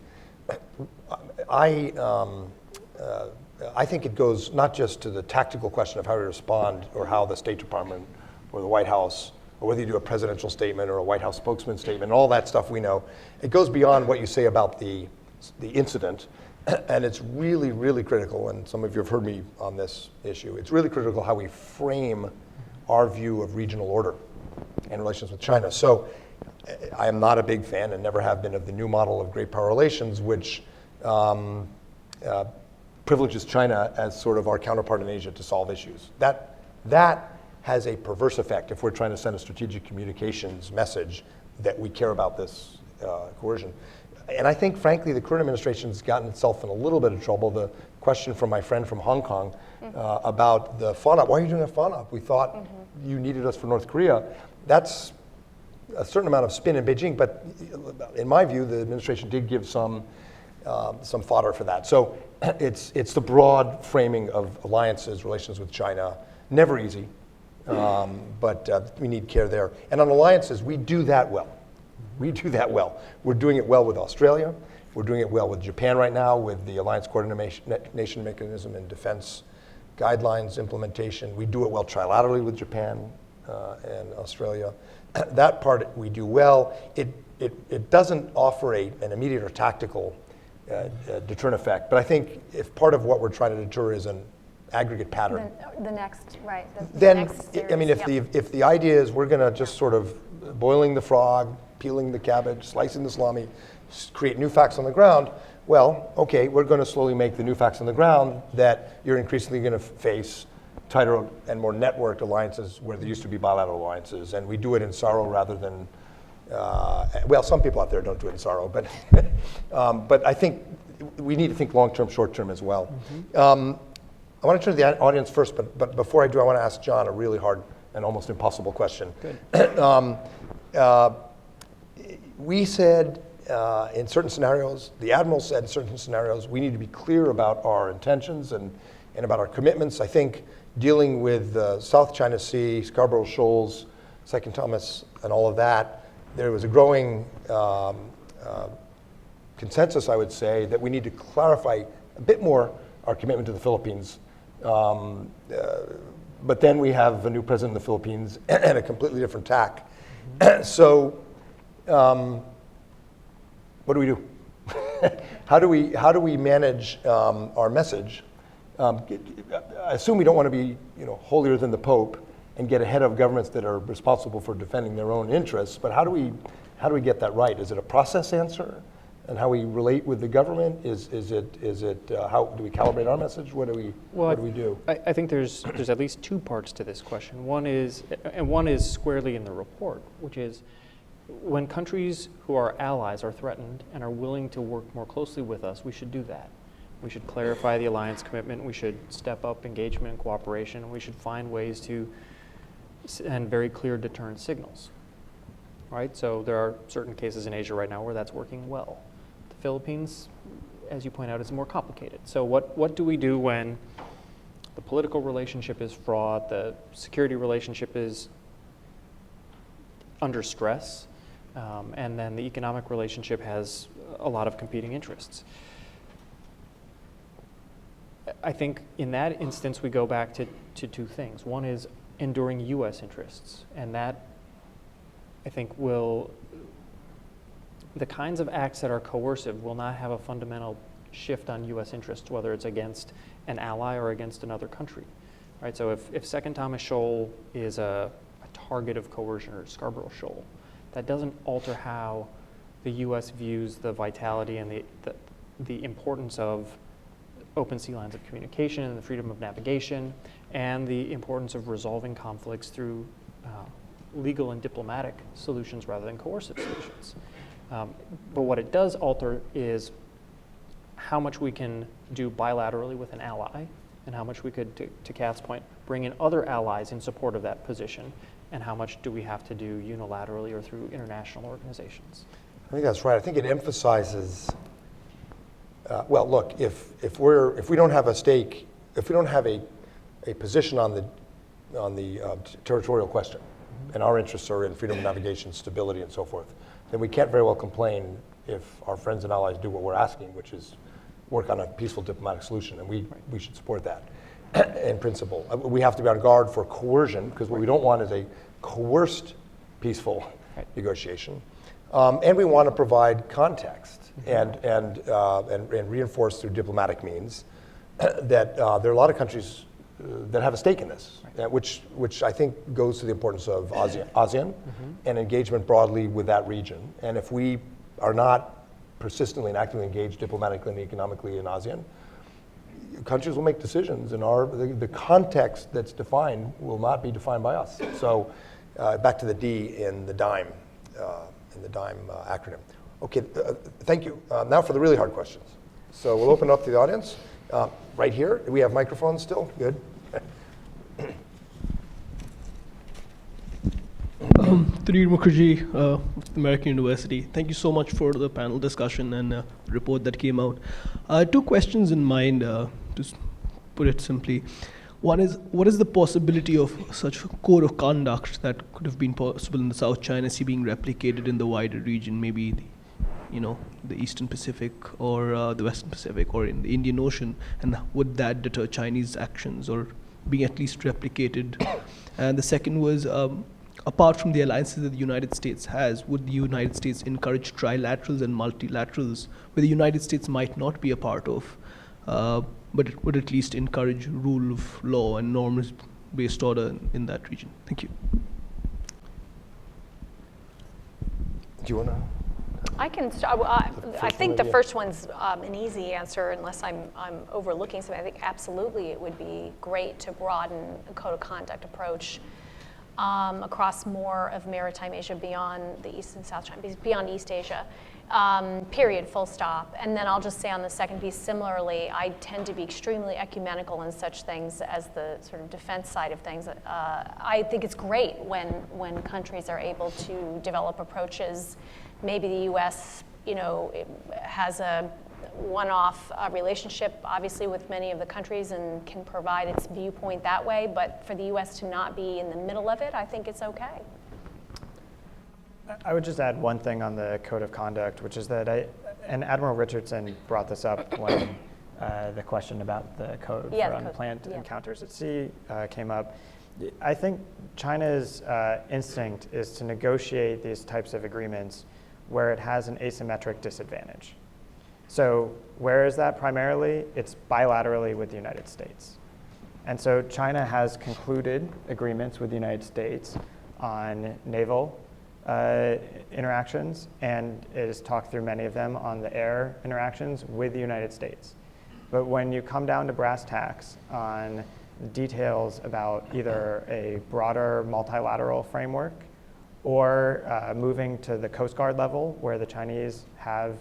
I think it goes not just to the tactical question of how to respond or how the State Department or the White House, or whether you do a presidential statement or a White House spokesman statement, all that stuff we know. It goes beyond what you say about the incident, and it's really, really critical, and some of you have heard me on this issue, it's really critical how we frame our view of regional order and relations with China. So I am not a big fan, and never have been, of the new model of great power relations, which privileges China as sort of our counterpart in Asia to solve issues. That has a perverse effect if we're trying to send a strategic communications message that we care about this coercion. And I think, frankly, the current administration's gotten itself in a little bit of trouble. The question from my friend from Hong Kong about the FONOP. Why are you doing a FONOP? We thought you needed us for North Korea. That's a certain amount of spin in Beijing, but in my view, the administration did give some fodder for that. So it's the broad framing of alliances, relations with China. Never easy, but we need care there. And on alliances, we do that well. We do that well. We're doing it well with Australia. We're doing it well with Japan right now with the alliance coordination mechanism and defense guidelines implementation. We do it well trilaterally with Japan and Australia. That part we do well. It doesn't offer an immediate or tactical deterrent effect, but I think if part of what we're trying to deter is an aggregate pattern. The next, right. Then, next series, I mean, if the idea is we're going to just sort of boiling the frog, peeling the cabbage, slicing the salami, create new facts on the ground, well, okay, we're going to slowly make the new facts on the ground that you're increasingly going to face tighter and more networked alliances where there used to be bilateral alliances, and we do it in sorrow rather than, well, some people out there don't do it in sorrow, but but I think we need to think long-term, short-term as well. I want to turn to the audience first, but before I do, I want to ask John a really hard and almost impossible question. Good. We said in certain scenarios, the Admiral said in certain scenarios, we need to be clear about our intentions and about our commitments. I think dealing with South China Sea, Scarborough Shoals, Second Thomas, and all of that, there was a growing consensus, I would say, that we need to clarify a bit more our commitment to the Philippines. But then we have a new president of the Philippines and a completely different tack. So, what do we do? How do we manage our message? I assume we don't want to be, holier than the Pope and get ahead of governments that are responsible for defending their own interests. But how do we get that right? Is it a process answer? And how we relate with the government? Is it how do we calibrate our message? What do we do? I think there's at least two parts to this question. One is squarely in the report, which is when countries who are allies are threatened and are willing to work more closely with us, we should do that. We should clarify the alliance commitment. We should step up engagement and cooperation. We should find ways to send very clear deterrent signals. Right? So there are certain cases in Asia right now where that's working well. Philippines, as you point out, is more complicated. So what do we do when the political relationship is fraught, the security relationship is under stress, and then the economic relationship has a lot of competing interests? I think in that instance we go back to two things. One is enduring U.S. interests, and that I think the kinds of acts that are coercive will not have a fundamental shift on U.S. interests, whether it's against an ally or against another country. Right? So if Second Thomas Shoal is a target of coercion, or Scarborough Shoal, that doesn't alter how the U.S. views the vitality and the importance of open sea lines of communication and the freedom of navigation, and the importance of resolving conflicts through legal and diplomatic solutions rather than coercive solutions. But what it does alter is how much we can do bilaterally with an ally, and how much we could, to Kath's point, bring in other allies in support of that position, and how much do we have to do unilaterally or through international organizations. I think that's right. I think it emphasizes, well, look, if we don't have a stake, if we don't have a position on the territorial question, and our interests are in freedom of navigation, stability, and so forth, then we can't very well complain if our friends and allies do what we're asking, which is work on a peaceful diplomatic solution, and we should support that in principle. We have to be on guard for coercion, because what we don't want is a coerced peaceful negotiation. And we want to provide context and reinforce through diplomatic means that there are a lot of countries that have a stake in this, which I think goes to the importance of ASEAN and engagement broadly with that region. And if we are not persistently and actively engaged diplomatically and economically in ASEAN, countries will make decisions, and the context that's defined will not be defined by us. So back to the D in the DIME, acronym. Okay, thank you. Now for the really hard questions. So we'll open up to the audience. Right here, do we have microphones still? Good. Tareer Mukherjee, American University. Thank you so much for the panel discussion and report that came out. Two questions in mind, to put it simply. One is, what is the possibility of such a code of conduct that could have been possible in the South China Sea being replicated in the wider region, maybe the Eastern Pacific or the Western Pacific or in the Indian Ocean, and would that deter Chinese actions or be at least replicated? And the second was, apart from the alliances that the United States has, would the United States encourage trilaterals and multilaterals where the United States might not be a part of, but it would at least encourage rule of law and norms-based order in that region? Thank you. Do you want to? I can start. I think the first one's an easy answer, unless I'm overlooking something. I think absolutely it would be great to broaden a code of conduct approach across more of maritime Asia beyond the East and South China, beyond East Asia, period, full stop. And then I'll just say on the second piece, similarly, I tend to be extremely ecumenical in such things as the sort of defense side of things. I think it's great when countries are able to develop approaches. Maybe the U.S., has a one-off relationship, obviously, with many of the countries and can provide its viewpoint that way. But for the U.S. to not be in the middle of it, I think it's okay. I would just add one thing on the code of conduct, which is that and Admiral Richardson brought this up when the question about the code for unplanned encounters at sea came up. I think China's instinct is to negotiate these types of agreements where it has an asymmetric disadvantage. So where is that primarily? It's bilaterally with the United States. And so China has concluded agreements with the United States on naval interactions, and it has talked through many of them on the air interactions with the United States. But when you come down to brass tacks on details about either a broader multilateral framework or moving to the Coast Guard level where the Chinese have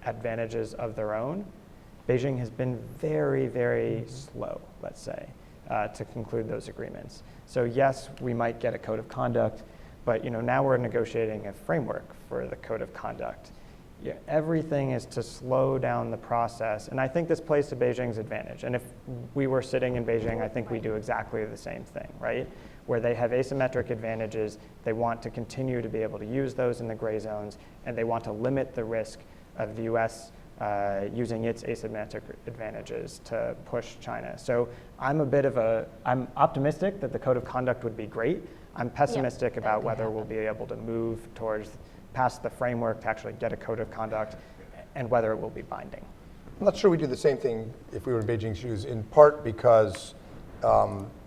advantages of their own, Beijing has been very, very slow, let's say, to conclude those agreements. So yes, we might get a code of conduct, but now we're negotiating a framework for the code of conduct. everything is to slow down the process. And I think this plays to Beijing's advantage. And if we were sitting in Beijing, I think we do exactly the same thing, right? Where they have asymmetric advantages, they want to continue to be able to use those in the gray zones, and they want to limit the risk of the US using its asymmetric advantages to push China. So I'm optimistic that the code of conduct would be great. I'm pessimistic about whether we'll be able to move past the framework to actually get a code of conduct, and whether it will be binding. I'm not sure we do the same thing if we were in Beijing's shoes, in part because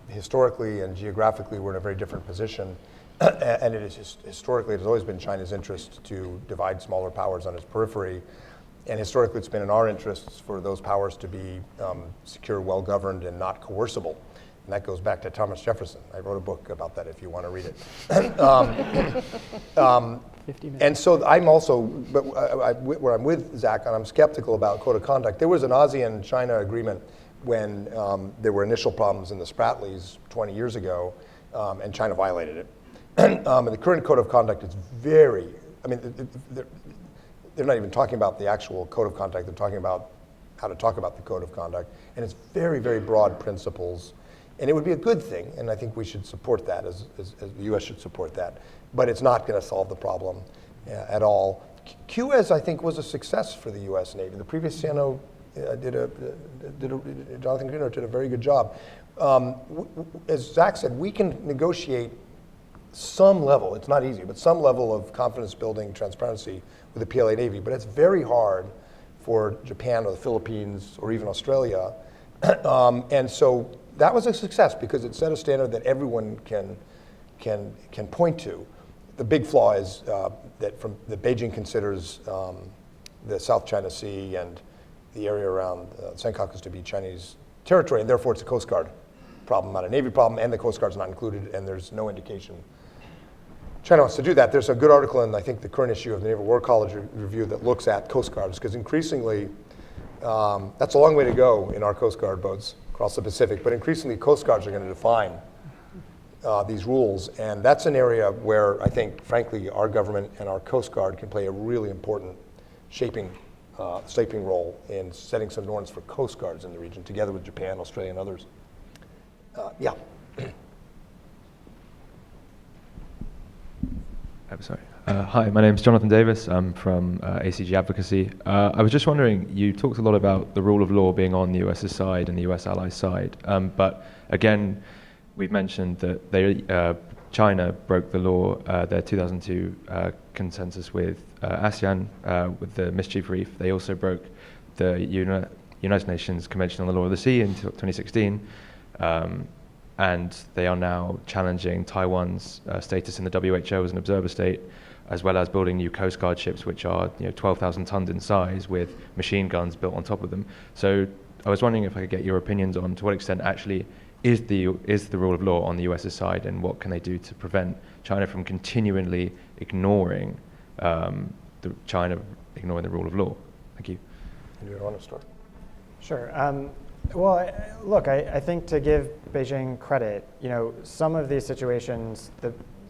historically and geographically we're in a very different position. And it is historically, it has always been China's interest to divide smaller powers on its periphery. And historically, it's been in our interests for those powers to be secure, well-governed, and not coercible. And that goes back to Thomas Jefferson. I wrote a book about that if you want to read it. And so I'm also, but where I'm with Zach, and I'm skeptical about code of conduct. There was an ASEAN-China agreement when there were initial problems in the Spratlys 20 years ago, and China violated it. And the current code of conduct is very, I mean, they're not even talking about the actual code of conduct, they're talking about how to talk about the code of conduct. And it's very, very broad principles. And it would be a good thing, and I think we should support that, as the US should support that. But it's not going to solve the problem at all. QS, I think, was a success for the US Navy. The previous CNO Jonathan Greener did a very good job. As Zach said, we can negotiate some level, it's not easy, but some level of confidence building transparency with the PLA Navy, but it's very hard for Japan or the Philippines or even Australia. And so that was a success because it set a standard that everyone can point to. The big flaw is that Beijing considers the South China Sea and the area around Sankaku to be Chinese territory, and therefore it's a Coast Guard problem, not a Navy problem, and the Coast Guard's not included, and there's no indication China wants to do that. There's a good article in, I think, the current issue of the Naval War College Review that looks at Coast Guards, because increasingly, that's a long way to go in our Coast Guard boats across the Pacific, but increasingly Coast Guards are going to define these rules, and that's an area where I think, frankly, our government and our Coast Guard can play a really important shaping role in setting some norms for Coast Guards in the region, together with Japan, Australia, and others. Yeah. I'm sorry. Hi, my name is Jonathan Davis. I'm from ACG Advocacy. I was just wondering, you talked a lot about the rule of law being on the US's side and the US allies' side, but again, we've mentioned that China broke the law, their 2002 consensus with ASEAN with the mischief reef. They also broke the United Nations Convention on the Law of the Sea in 2016. And they are now challenging Taiwan's status in the WHO as an observer state, as well as building new Coast Guard ships, which are 12,000 tons in size with machine guns built on top of them. So I was wondering if I could get your opinions on to what extent actually is the rule of law on the US's side, and what can they do to prevent China from continually ignoring China ignoring the rule of law? Thank you. Do you want to start? Sure. Well, look, I think to give Beijing credit, some of these situations,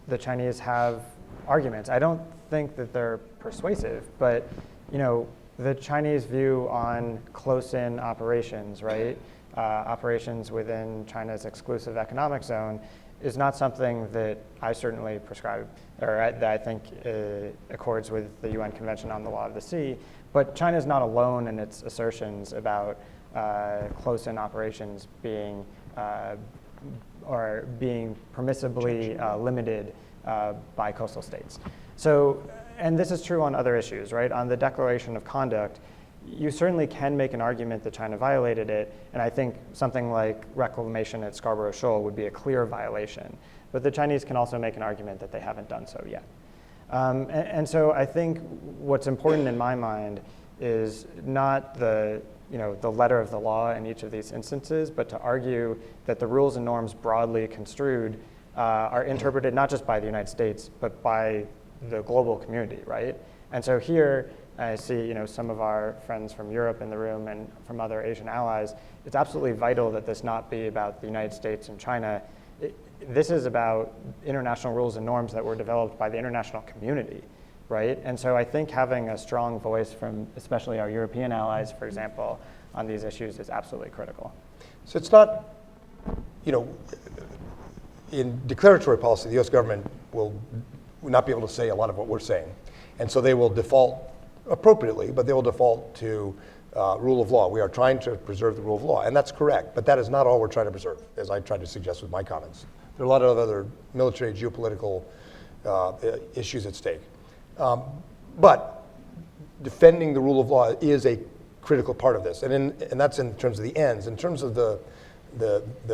the Chinese have arguments. I don't think that they're persuasive, but the Chinese view on close-in operations, right? Operations within China's exclusive economic zone is not something that I certainly prescribe, or that I think accords with the UN Convention on the Law of the Sea. But China is not alone in its assertions about close-in operations being permissibly limited by coastal states. So, and this is true on other issues, right? On the declaration of conduct, you certainly can make an argument that China violated it, and I think something like reclamation at Scarborough Shoal would be a clear violation. But the Chinese can also make an argument that they haven't done so yet. And so I think what's important in my mind is not the letter of the law in each of these instances, but to argue that the rules and norms broadly construed are interpreted not just by the United States, but by the global community, right? And so here, I see some of our friends from Europe in the room and from other Asian allies. It's absolutely vital that this not be about the United States and China. This is about international rules and norms that were developed by the international community. right? And so I think having a strong voice from especially our European allies, for example, on these issues is absolutely critical. So it's not, in declaratory policy, the US government will not be able to say a lot of what we're saying. And so they will default appropriately, but they will default to rule of law. We are trying to preserve the rule of law, and that's correct, but that is not all we're trying to preserve, as I tried to suggest with my comments. There are a lot of other military, geopolitical issues at stake. But defending the rule of law is a critical part of this, and that's in terms of the ends. In terms of the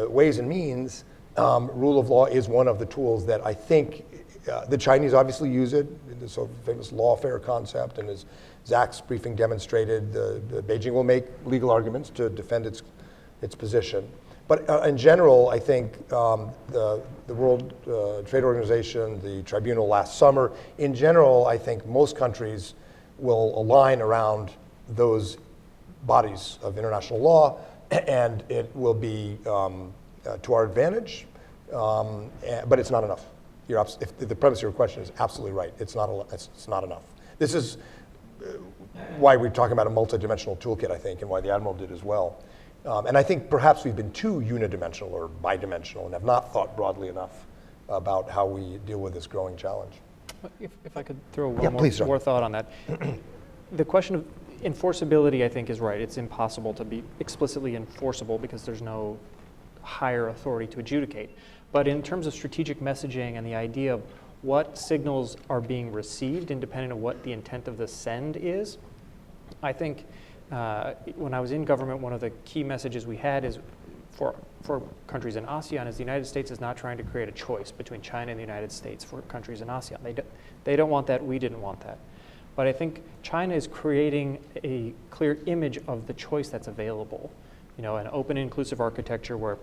ways and means, rule of law is one of the tools that I think the Chinese obviously use it, the so famous lawfare concept, and as Zach's briefing demonstrated, Beijing will make legal arguments to defend its position. But in general, I think the World Trade Organization, the tribunal last summer, in general, I think most countries will align around those bodies of international law, and it will be to our advantage, but it's not enough. If the premise of your question is absolutely right. It's not enough. This is why we're talking about a multidimensional toolkit, I think, and why the Admiral did as well. And I think perhaps we've been too unidimensional or bidimensional and have not thought broadly enough about how we deal with this growing challenge. If I could throw one more thought on that. The question of enforceability, I think, is right. It's impossible to be explicitly enforceable because there's no higher authority to adjudicate. But in terms of strategic messaging and the idea of what signals are being received independent of what the intent of the send is, I think when I was in government, one of the key messages we had is for countries in ASEAN is the United States is not trying to create a choice between China and the United States for countries in ASEAN. They don't want that, we didn't want that. But I think China is creating a clear image of the choice that's available. An open, inclusive architecture where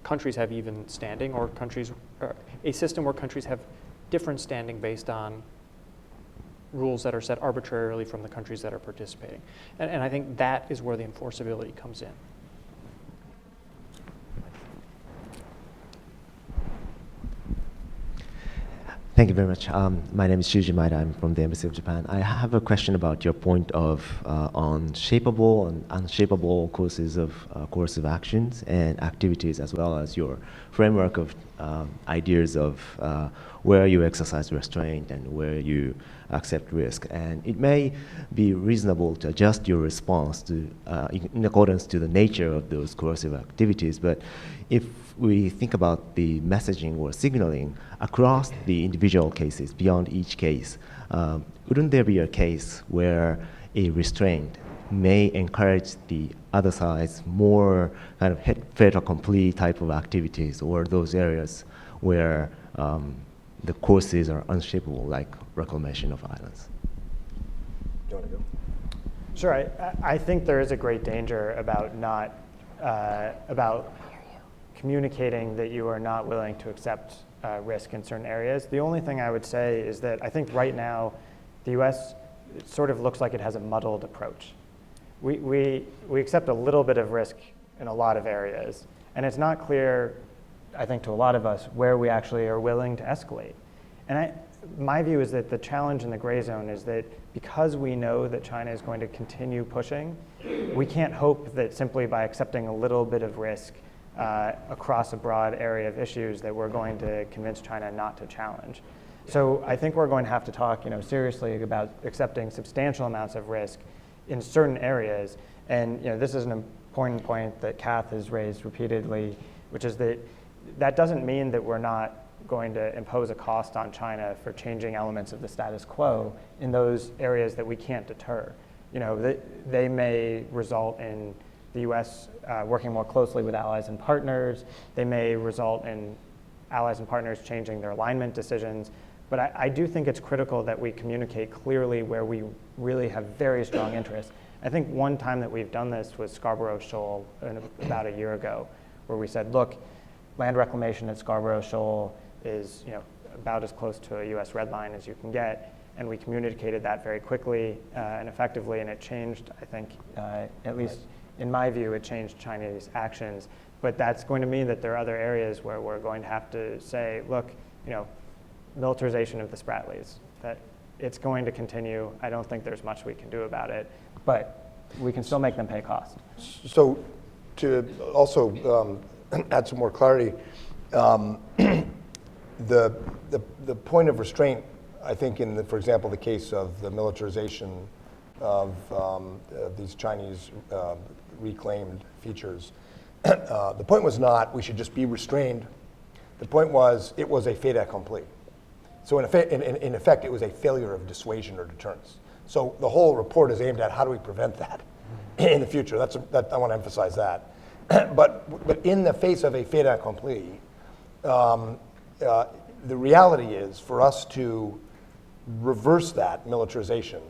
countries have even standing, or a system where countries have different standing based on rules that are set arbitrarily from the countries that are participating. And I think that is where the enforceability comes in. Thank you very much. My name is Shuji Maeda. I'm from the Embassy of Japan. I have a question about your point of on shapeable and unshapable courses of coercive actions and activities, as well as your framework of ideas of where you exercise restraint and where you accept risk. And it may be reasonable to adjust your response to in accordance to the nature of those coercive activities. But if we think about the messaging or signaling across the individual cases, beyond each case, wouldn't there be a case where a restraint may encourage the other side's more kind of fait accompli type of activities, or those areas where the courses are unshapable, like reclamation of islands? Do you want to go? Sure. I think there is a great danger about communicating that you are not willing to accept risk in certain areas. The only thing I would say is that I think right now the U.S. sort of looks like it has a muddled approach. We accept a little bit of risk in a lot of areas, and it's not clear, I think, to a lot of us where we actually are willing to escalate. And my view is that the challenge in the gray zone is that because we know that China is going to continue pushing, we can't hope that simply by accepting a little bit of risk across a broad area of issues that we're going to convince China not to challenge. So I think we're going to have to talk, seriously about accepting substantial amounts of risk in certain areas. And this is an important point that Kath has raised repeatedly, which is that doesn't mean that we're not going to impose a cost on China for changing elements of the status quo in those areas that we can't deter. They may result in the U.S. Working more closely with allies and partners. They may result in allies and partners changing their alignment decisions. But I do think it's critical that we communicate clearly where we really have very strong interests. I think one time that we've done this was Scarborough Shoal about a year ago, where we said, look, land reclamation at Scarborough Shoal is about as close to a U.S. red line as you can get. And we communicated that very quickly and effectively, and it changed, I think, at least in my view, it changed Chinese actions. But that's going to mean that there are other areas where we're going to have to say, look, militarization of the Spratlys, It's going to continue. I don't think there's much we can do about it, but we can still make them pay costs. So to also add some more clarity, the point of restraint, I think for example, the case of the militarization of these Chinese reclaimed features, the point was not we should just be restrained. The point was it was a fait accompli. So in effect, it was a failure of dissuasion or deterrence. So the whole report is aimed at how do we prevent that in the future. I want to emphasize that. But in the face of a fait accompli, the reality is for us to reverse that militarization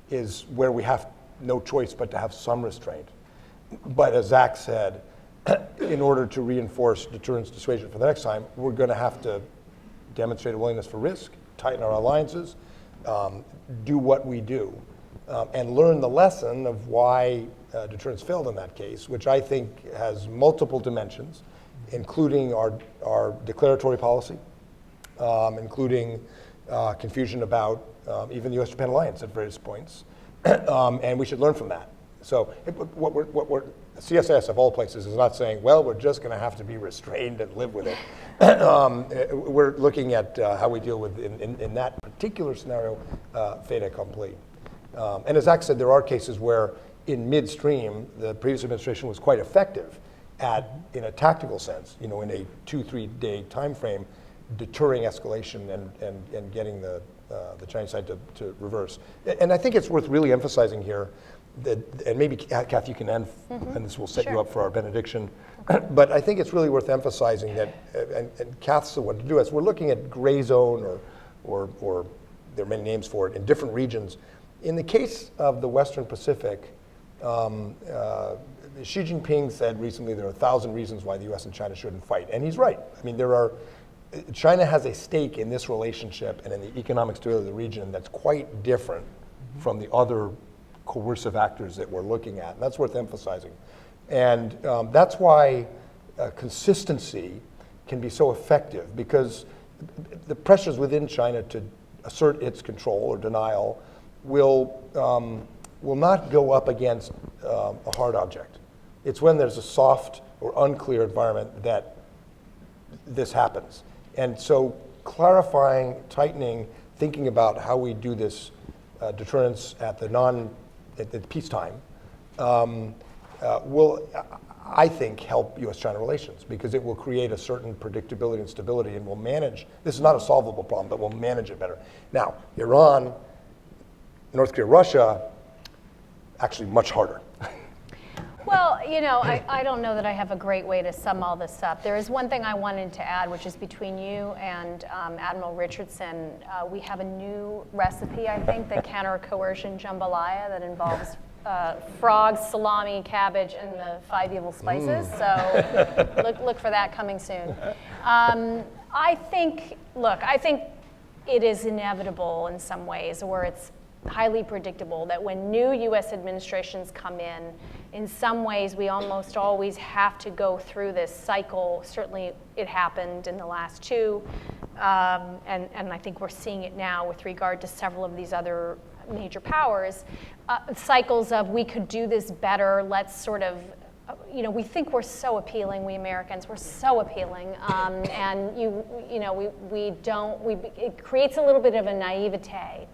is where we have no choice but to have some restraint. But as Zach said, in order to reinforce deterrence dissuasion for the next time, we're going to have to demonstrate a willingness for risk, tighten our alliances, do what we do, and learn the lesson of why deterrence failed in that case, which I think has multiple dimensions, including our declaratory policy, including confusion about even the U.S.-Japan alliance at various points, and we should learn from that. So what we're CSIS of all places is not saying, well, we're just going to have to be restrained and live with it. We're looking at how we deal with, in that particular scenario, fait accompli. And as Zach said, there are cases where in midstream, the previous administration was quite effective at, in a tactical sense, in a 2-3 day time frame, deterring escalation and getting the Chinese side to reverse. And I think it's worth really emphasizing here that, and maybe Kath, you can end, and this will set you up for our benediction. But I think it's really worth emphasizing that, and Kath's the one to do this. We're looking at gray zone, or there are many names for it in different regions. In the case of the Western Pacific, Xi Jinping said recently there are 1,000 reasons why the U.S. and China shouldn't fight, and he's right. I mean, China has a stake in this relationship and in the economic stability of the region that's quite different from the other coercive actors that we're looking at, and that's worth emphasizing. And that's why consistency can be so effective, because the pressures within China to assert its control or denial will not go up against a hard object. It's when there's a soft or unclear environment that this happens. And so clarifying, tightening, thinking about how we do this deterrence at the peacetime will, I think, help U.S.-China relations, because it will create a certain predictability and stability, and will manage. This is not a solvable problem, but we'll manage it better. Now, Iran, North Korea, Russia, actually much harder. Well, I don't know that I have a great way to sum all this up. There is one thing I wanted to add, which is between you and Admiral Richardson, we have a new recipe, I think, the counter-coercion jambalaya that involves frogs, salami, cabbage, and the 5 evil spices. So look for that coming soon. I think it is inevitable in some ways, or it's highly predictable, that when new U.S. administrations come in some ways we almost always have to go through this cycle. Certainly it happened in the last 2, and I think we're seeing it now with regard to several of these other major powers. Cycles of, we could do this better, let's sort of, we think we're so appealing, we Americans, we're so appealing, and it creates a little bit of a naivete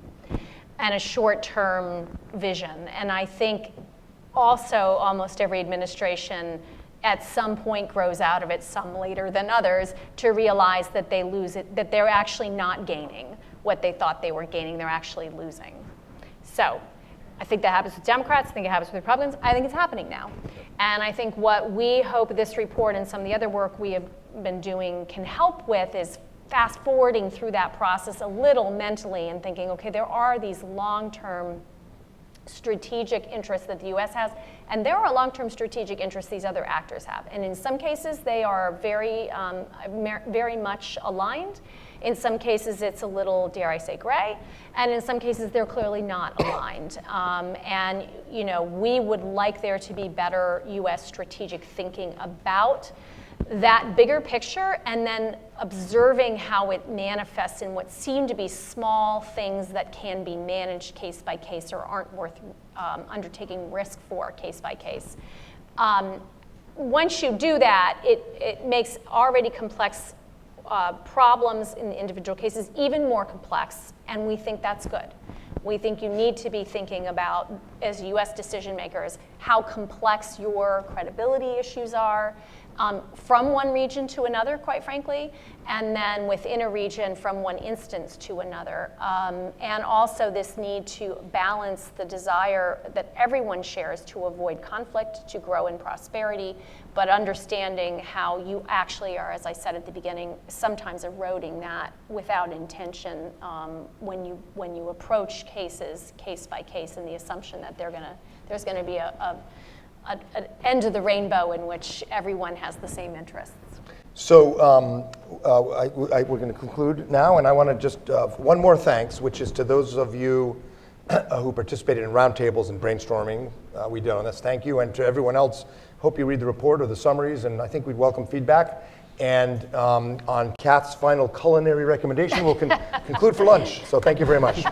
and a short-term vision. And I think also almost every administration at some point grows out of it, some later than others, to realize that they lose it, that they're actually not gaining what they thought they were gaining, they're actually losing. So I think that happens with Democrats, I think it happens with Republicans, I think it's happening now. And I think what we hope this report and some of the other work we have been doing can help with is fast forwarding through that process a little mentally and thinking, okay, there are these long-term strategic interests that the U.S. has, and there are long-term strategic interests these other actors have. And in some cases, they are very, very much aligned. In some cases, it's a little, dare I say, gray. And in some cases, they're clearly not aligned. And we would like there to be better U.S. strategic thinking about that bigger picture and then observing how it manifests in what seem to be small things that can be managed case by case or aren't worth undertaking risk for case by case. Once you do that, it makes already complex problems in the individual cases even more complex, and we think that's good. We think you need to be thinking about, as US decision makers, how complex your credibility issues are from one region to another, quite frankly, and then within a region from one instance to another. And also this need to balance the desire that everyone shares to avoid conflict, to grow in prosperity, but understanding how you actually are, as I said at the beginning, sometimes eroding that without intention when you approach cases case by case, in the assumption that there's going to be an end of the rainbow in which everyone has the same interests. So we're going to conclude now, and I want to just one more thanks, which is to those of you who participated in roundtables and brainstorming we did on this. Thank you, and to everyone else. Hope you read the report or the summaries, and I think we'd welcome feedback. And on Kath's final culinary recommendation, we'll conclude for lunch. So thank you very much.